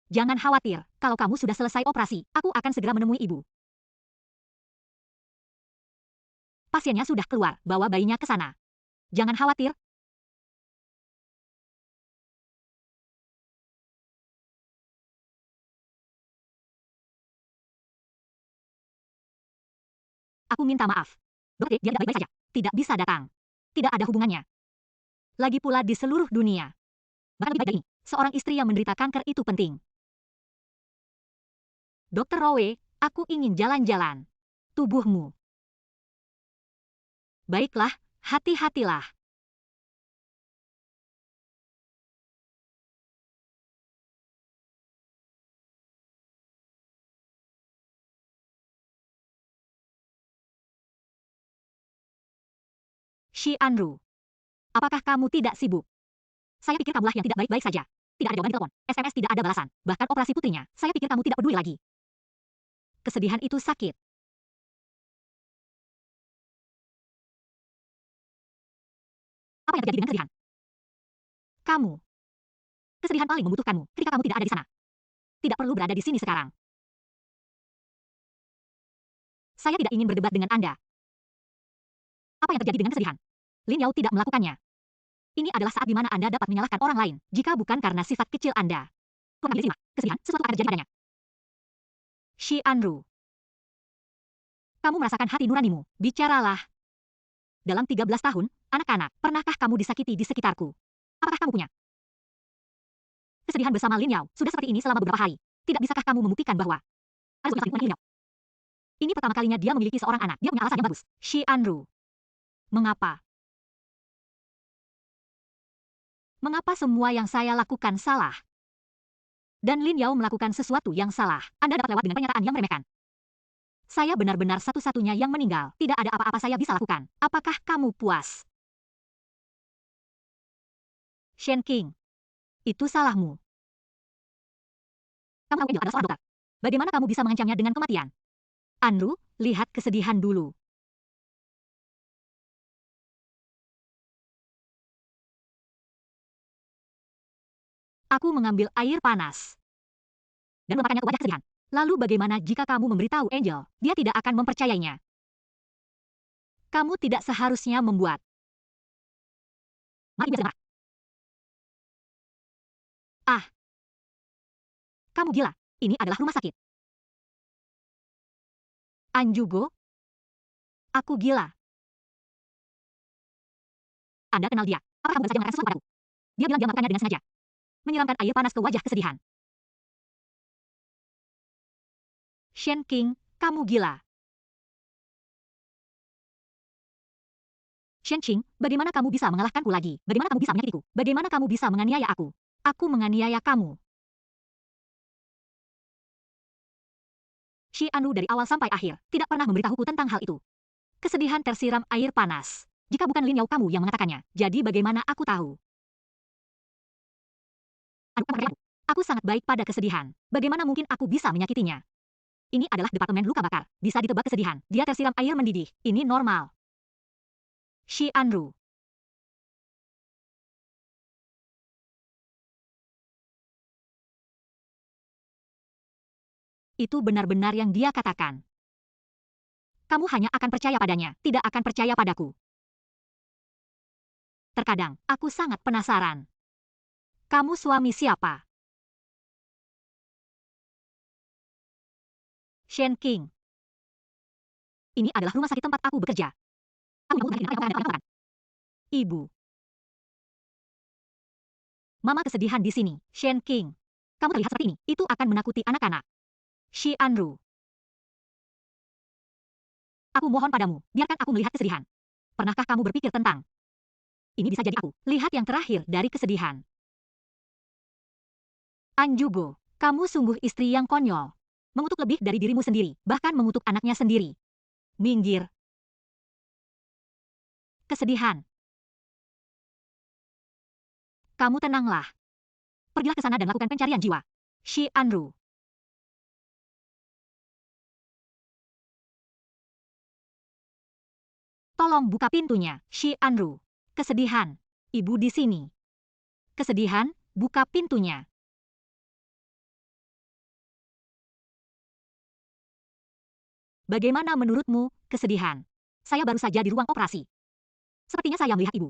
Jangan khawatir, kalau kamu sudah selesai operasi, aku akan segera menemui ibu. Pasiennya sudah keluar, bawa bayinya ke sana. Jangan khawatir. Aku minta maaf. Dokter, dia tidak baik-baik saja. Tidak bisa datang. Tidak ada hubungannya. Lagi pula di seluruh dunia. Bahkan lebih baik dari ini, seorang istri yang menderita kanker itu penting. Dokter Rowe, aku ingin jalan-jalan. Tubuhmu. Baiklah, hati-hatilah. Shi Anru. Apakah kamu tidak sibuk? Saya pikir kamulah yang tidak baik-baik saja. Tidak ada jawaban di telepon, SMS tidak ada balasan. Bahkan operasi putrinya, saya pikir kamu tidak peduli lagi. Kesedihan itu sakit. Apa yang terjadi dengan kesedihan? Kamu. Kesedihan paling membutuhkanmu ketika kamu tidak ada di sana. Tidak perlu berada di sini sekarang. Saya tidak ingin berdebat dengan Anda. Apa yang terjadi dengan kesedihan? Lin Yao tidak melakukannya. Ini adalah saat di mana Anda dapat menyalahkan orang lain, jika bukan karena sifat kecil Anda. Kesedihan, sesuatu akan terjadi padanya. Shi Anru. Kamu merasakan hati nuranimu, bicaralah. Dalam 13 tahun, anak-anak, pernahkah kamu disakiti di sekitarku? Apakah kamu punya kesedihan bersama Lin Yao sudah seperti ini selama beberapa hari? Tidak bisakah kamu membuktikan bahwa ada selingkuhan Lin Yao? Ini pertama kalinya dia memiliki seorang anak. Dia punya alasan yang bagus. Shi Anru. Mengapa? Mengapa semua yang saya lakukan salah? Dan Lin Yao melakukan sesuatu yang salah. Anda dapat lewat dengan pernyataan yang meremehkan. Saya benar-benar satu-satunya yang meninggal. Tidak ada apa-apa saya bisa lakukan. Apakah kamu puas? Shen King. Itu salahmu. Kamu tahu Angel adalah seorang dokter. Bagaimana kamu bisa mengancamnya dengan kematian? Anru, lihat kesedihan dulu. Aku mengambil air panas dan melemparkannya ke wajah kesedihan. Lalu bagaimana jika kamu memberitahu Angel? Dia tidak akan mempercayainya. Kamu tidak seharusnya membuat. Mari biasa. Ah. Kamu gila. Ini adalah rumah sakit. Anjugo? Aku gila. Anda kenal dia. Apakah kamu baru saja mengatakan sesuatu padaku? Dia bilang dia melakukannya dengan sengaja. Menyiramkan air panas ke wajah kesedihan. Shen King, kamu gila. Shen Qing, bagaimana kamu bisa mengalahkanku lagi? Bagaimana kamu bisa menyakitiku? Bagaimana kamu bisa menganiaya aku? Aku menganiaya kamu. Xi Anru dari awal sampai akhir tidak pernah memberitahuku tentang hal itu. Kesedihan tersiram air panas. Jika bukan Lin Yao kamu yang mengatakannya, jadi bagaimana aku tahu? Aku sangat baik pada kesedihan. Bagaimana mungkin aku bisa menyakitinya? Ini adalah departemen luka bakar. Bisa ditebak kesedihan. Dia tersiram air mendidih. Ini normal. Xi Anru. Itu benar-benar yang dia katakan. Kamu hanya akan percaya padanya, tidak akan percaya padaku. Terkadang, aku sangat penasaran. Kamu suami siapa? Shen Qing. Ini adalah rumah sakit tempat aku bekerja. Ibu. Mama kesedihan di sini, Shen Qing. Kamu terlihat seperti ini, itu akan menakuti anak-anak. Xi Anru. Aku mohon padamu, biarkan aku melihat kesedihan. Pernahkah kamu berpikir tentang ini bisa jadi aku? Lihat yang terakhir dari kesedihan. Anjugo, kamu sungguh istri yang konyol. Mengutuk lebih dari dirimu sendiri, bahkan mengutuk anaknya sendiri. Minggir. Kesedihan. Kamu tenanglah. Pergilah ke sana dan lakukan pencarian jiwa. Xi Anru. Tolong buka pintunya, Xi Anru. Kesedihan. Ibu di sini. Kesedihan, buka pintunya. Bagaimana menurutmu, kesedihan? Saya baru saja di ruang operasi. Sepertinya saya melihat ibu.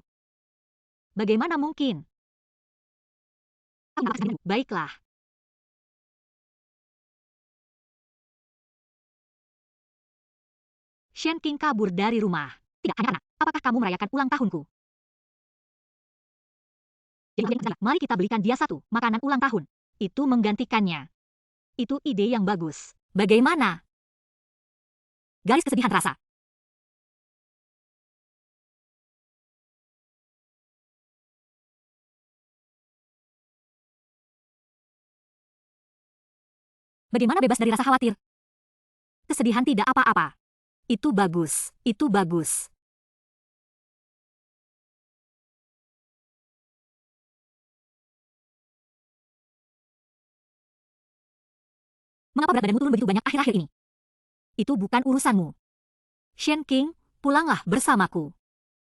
Bagaimana mungkin? Baiklah. Shen Qing kabur dari rumah. Tidak hanya anak, apakah kamu merayakan ulang tahunku? Mari kita belikan dia satu makanan ulang tahun. Itu menggantikannya. Itu ide yang bagus. Bagaimana? Garis kesedihan rasa. Bagaimana bebas dari rasa khawatir? Kesedihan tidak apa-apa. Itu bagus. Itu bagus. Mengapa berat badanmu turun begitu banyak akhir-akhir ini? Itu bukan urusanmu. Shen Qing, pulanglah bersamaku.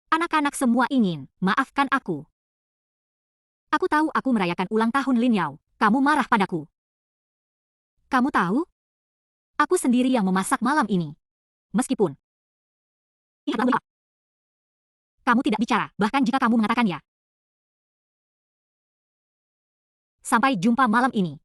Anak-anak semua ingin, maafkan aku. Aku tahu aku merayakan ulang tahun Lin Yao. Kamu marah padaku. Kamu tahu? Aku sendiri yang memasak malam ini. Meskipun kamu tidak bicara, bahkan jika kamu mengatakan ya. Sampai jumpa malam ini.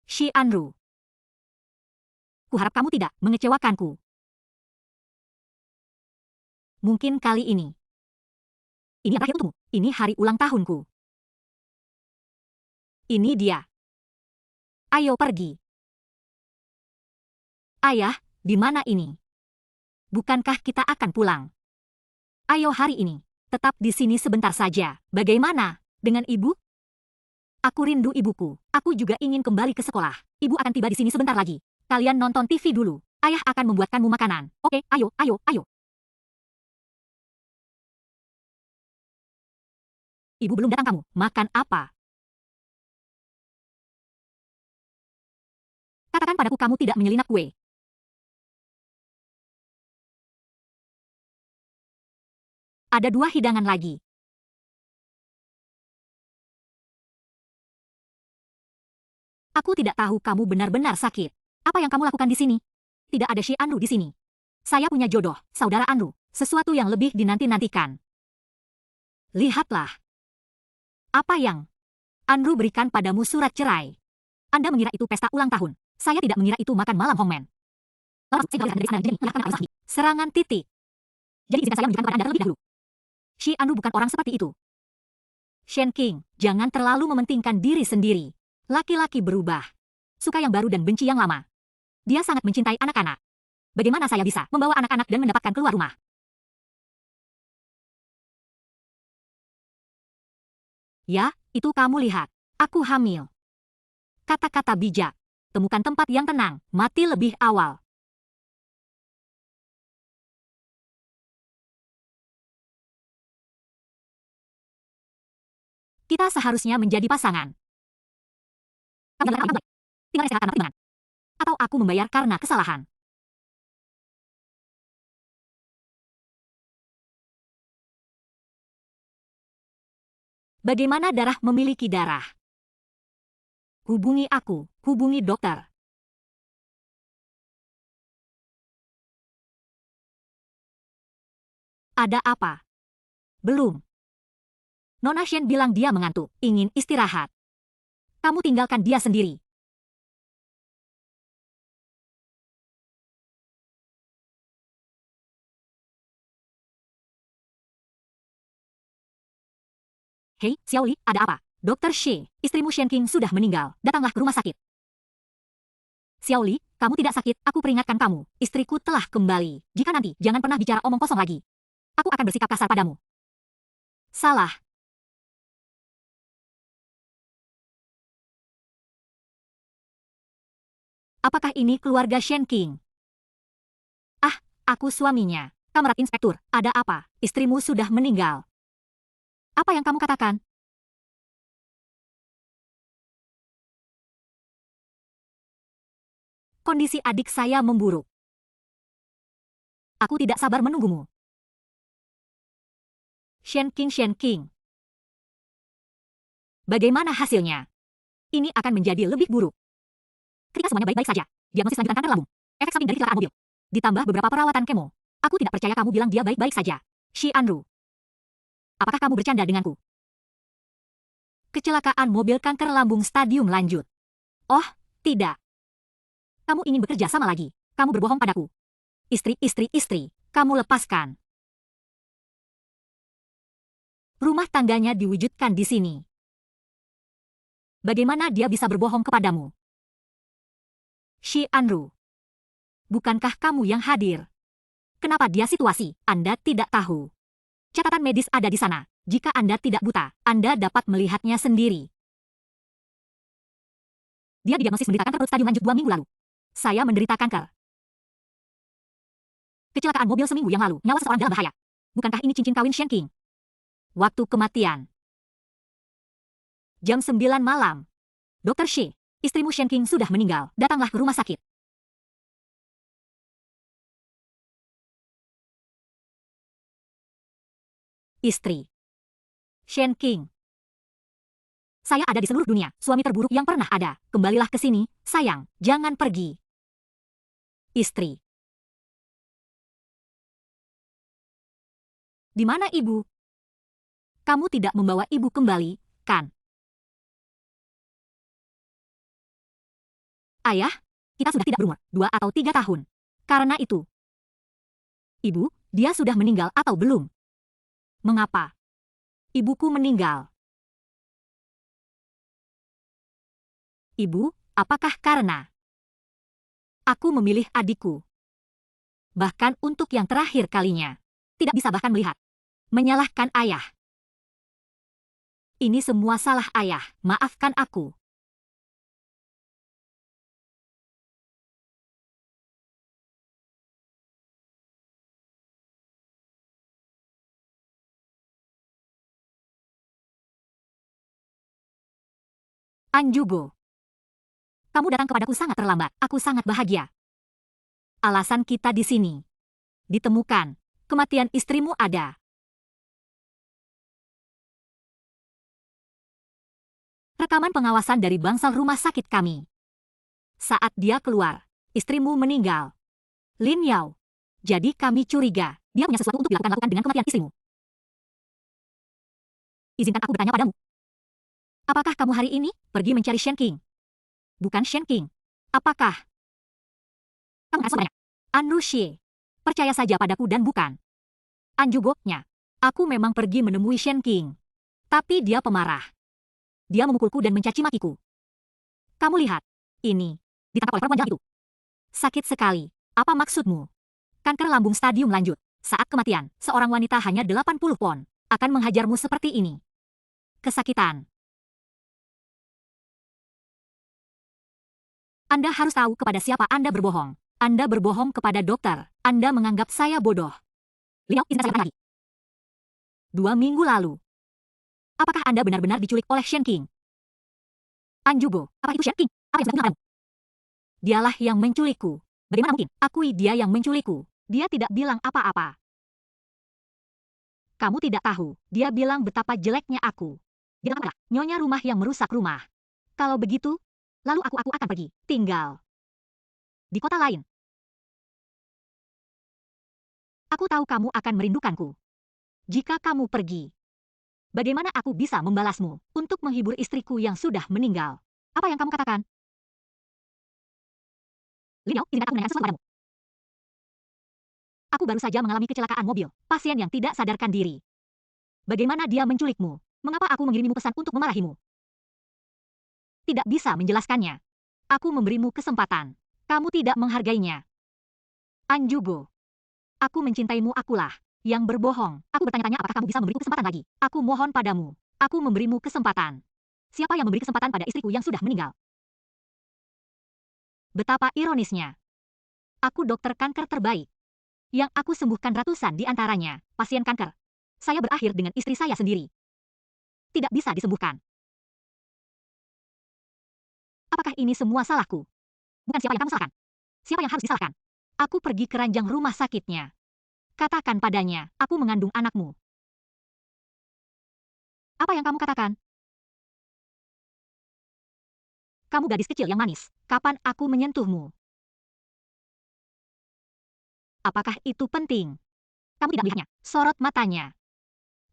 Xi Anru. Kuharap kamu tidak mengecewakanku. Mungkin kali ini. Ini terakhir untukmu. Ini hari ulang tahunku. Ini dia. Ayo pergi. Ayah, di mana ini? Bukankah kita akan pulang? Ayo hari ini. Tetap di sini sebentar saja. Bagaimana dengan ibu? Aku rindu ibuku. Aku juga ingin kembali ke sekolah. Ibu akan tiba di sini sebentar lagi. Kalian nonton TV dulu. Ayah akan membuatkanmu makanan. Oke, ayo, ayo, ayo. Ibu belum datang kamu. Makan apa? Katakan padaku kamu tidak menyelinap kue. Ada 2 hidangan lagi. Aku tidak tahu kamu benar-benar sakit. Apa yang kamu lakukan di sini? Tidak ada Xi Anru di sini. Saya punya jodoh, saudara Anru. Sesuatu yang lebih dinanti-nantikan. Lihatlah. Apa yang Anru berikan padamu surat cerai. Anda mengira itu pesta ulang tahun. Saya tidak mengira itu makan malam Hongmen. Serangan titik. Jadi izinkan saya menunjukkan kepada Anda terlebih dahulu. Xi Anru bukan orang seperti itu. Shen Qing, jangan terlalu mementingkan diri sendiri. Laki-laki berubah. Suka yang baru dan benci yang lama. Dia sangat mencintai anak-anak. Bagaimana saya bisa membawa anak-anak dan mendapatkan keluar rumah? Ya, itu kamu lihat. Aku hamil. Kata-kata bijak. Temukan tempat yang tenang, mati lebih awal. Kita seharusnya menjadi pasangan. Tinggal sehat karena pertimbangan. Atau aku membayar karena kesalahan. Bagaimana darah memiliki darah? Hubungi aku, hubungi dokter. Ada apa? Belum. Nona Shen bilang dia mengantuk, ingin istirahat. Kamu tinggalkan dia sendiri. Hei, Xiaoli, ada apa? Dokter Shi, istrimu Shen Qing sudah meninggal. Datanglah ke rumah sakit. Xiaoli, kamu tidak sakit, aku peringatkan kamu. Istriku telah kembali. Jika nanti, jangan pernah bicara omong kosong lagi. Aku akan bersikap kasar padamu. Salah. Apakah ini keluarga Shen Qing? Ah, aku suaminya. Kamerat Inspektur, ada apa? Istrimu sudah meninggal. Apa yang kamu katakan? Kondisi adik saya memburuk. Aku tidak sabar menunggumu. Shen Qing. Bagaimana hasilnya? Ini akan menjadi lebih buruk. Ketika semuanya baik-baik saja, diagnosis lanjutan kanker lambung, efek samping dari kecelakaan mobil, ditambah beberapa perawatan kemo. Aku tidak percaya kamu bilang dia baik-baik saja. Shi Anru. Apakah kamu bercanda denganku? Kecelakaan mobil kanker lambung stadium lanjut. Oh, tidak. Kamu ingin bekerja sama lagi. Kamu berbohong padaku. Istri, kamu lepaskan. Rumah tangganya diwujudkan di sini. Bagaimana dia bisa berbohong kepadamu? Shi Anru. Bukankah kamu yang hadir? Kenapa dia situasi? Anda tidak tahu. Catatan medis ada di sana. Jika Anda tidak buta, Anda dapat melihatnya sendiri. Dia didiagnosis menderita kanker perut stadium lanjut 2 minggu lalu. Saya menderita kanker. Kecelakaan mobil seminggu yang lalu, nyawa seseorang dalam bahaya. Bukankah ini cincin kawin Shen Qing? Waktu kematian. Jam 9 malam. Dr. Shi, istrimu Shen Qing sudah meninggal. Datanglah ke rumah sakit. Istri. Shen Qing. Saya ada di seluruh dunia, suami terburuk yang pernah ada. Kembalilah ke sini, sayang, jangan pergi. Istri. Di mana ibu? Kamu tidak membawa ibu kembali, kan? Ayah, kita sudah tidak berumur, 2 atau 3 tahun. Karena itu. Ibu, dia sudah meninggal atau belum? Mengapa? Ibuku meninggal. Ibu, apakah karena aku memilih adikku? Bahkan untuk yang terakhir kalinya. Tidak bisa bahkan melihat. Menyalahkan ayah. Ini semua salah ayah, maafkan aku. Anjugo. Kamu datang kepadaku sangat terlambat. Aku sangat bahagia. Alasan kita di sini. Ditemukan. Kematian istrimu ada. Rekaman pengawasan dari bangsal rumah sakit kami. Saat dia keluar, istrimu meninggal. Lin Yao. Jadi kami curiga, dia punya sesuatu untuk dilakukan dengan kematian istrimu. Izinkan aku bertanya padamu. Apakah kamu hari ini pergi mencari Shen Qing? Bukan Shen Qing. Apakah? Kamu nggak banyak. Anru Xie. Percaya saja padaku dan bukan. Anjugo-nya. Aku memang pergi menemui Shen Qing. Tapi dia pemarah. Dia memukulku dan mencaci makiku. Kamu lihat. Ini. Ditangkap oleh perempuan jahat itu. Sakit sekali. Apa maksudmu? Kanker lambung stadium lanjut. Saat kematian, seorang wanita hanya 80 pon. Akan menghajarmu seperti ini. Kesakitan. Anda harus tahu kepada siapa Anda berbohong. Anda berbohong kepada dokter. Anda menganggap saya bodoh. Liao, izinkan saya bertanya lagi. 2 minggu lalu. Apakah Anda benar-benar diculik oleh Shen Qing? Anjugo, apa itu Shen Qing? Apa yang sedang padamu? Dialah yang menculikku. Bagaimana mungkin? Akui dia yang menculikku. Dia tidak bilang apa-apa. Kamu tidak tahu. Dia bilang betapa jeleknya aku. Dia adalah nyonya rumah yang merusak rumah. Kalau begitu, lalu aku akan pergi. Tinggal di kota lain. Aku tahu kamu akan merindukanku. Jika kamu pergi, bagaimana aku bisa membalasmu untuk menghibur istriku yang sudah meninggal? Apa yang kamu katakan? Liao, izinkan aku menanyakan sesuatu padamu. Aku baru saja mengalami kecelakaan mobil, pasien yang tidak sadarkan diri. Bagaimana dia menculikmu? Mengapa aku mengirimimu pesan untuk memarahimu? Tidak bisa menjelaskannya. Aku memberimu kesempatan. Kamu tidak menghargainya. Anjugo. Aku mencintaimu, akulah yang berbohong. Aku bertanya-tanya apakah kamu bisa memberiku kesempatan lagi. Aku mohon padamu. Aku memberimu kesempatan. Siapa yang memberi kesempatan pada istriku yang sudah meninggal? Betapa ironisnya. Aku dokter kanker terbaik. Yang aku sembuhkan ratusan di antaranya, pasien kanker. Saya berakhir dengan istri saya sendiri. Tidak bisa disembuhkan. Apakah ini semua salahku? Bukan siapa yang kamu salahkan. Siapa yang harus disalahkan? Aku pergi ke ranjang rumah sakitnya. Katakan padanya, aku mengandung anakmu. Apa yang kamu katakan? Kamu gadis kecil yang manis. Kapan aku menyentuhmu? Apakah itu penting? Kamu tidak melihatnya. Sorot matanya.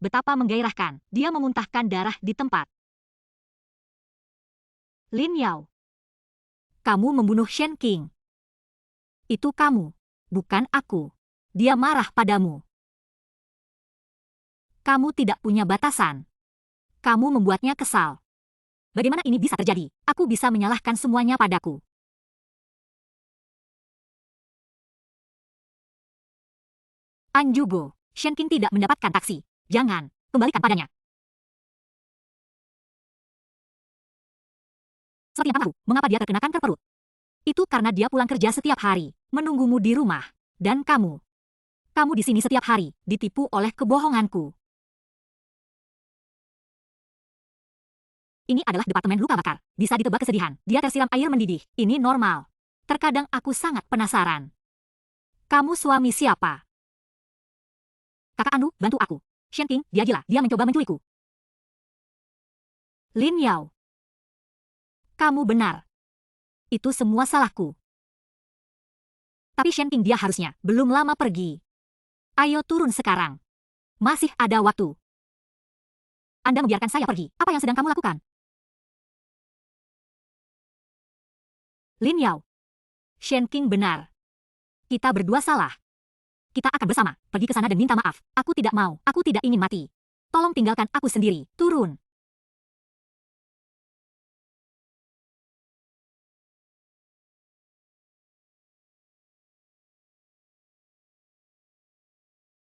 Betapa menggairahkan. Dia memuntahkan darah di tempat. Lin Yao. Kamu membunuh Shen Qing. Itu kamu, bukan aku. Dia marah padamu. Kamu tidak punya batasan. Kamu membuatnya kesal. Bagaimana ini bisa terjadi? Aku bisa menyalahkan semuanya padaku. Anjugo, Shen Qing tidak mendapatkan taksi. Jangan, kembalikan padanya. Seperti yang kamu tahu, mengapa dia terkena kanker perut? Itu karena dia pulang kerja setiap hari, menunggumu di rumah. Dan kamu di sini setiap hari, ditipu oleh kebohonganku. Ini adalah departemen luka bakar. Bisa ditebak kesedihan. Dia tersiram air mendidih. Ini normal. Terkadang aku sangat penasaran. Kamu suami siapa? Kakak Anu, bantu aku. Shen Qing, dia gila. Dia mencoba menculikku. Lin Yao. Kamu benar. Itu semua salahku. Tapi Shen Qing dia harusnya belum lama pergi. Ayo turun sekarang. Masih ada waktu. Anda membiarkan saya pergi. Apa yang sedang kamu lakukan? Lin Yao. Shen Qing benar. Kita berdua salah. Kita akan bersama. Pergi ke sana dan minta maaf. Aku tidak mau. Aku tidak ingin mati. Tolong tinggalkan aku sendiri. Turun.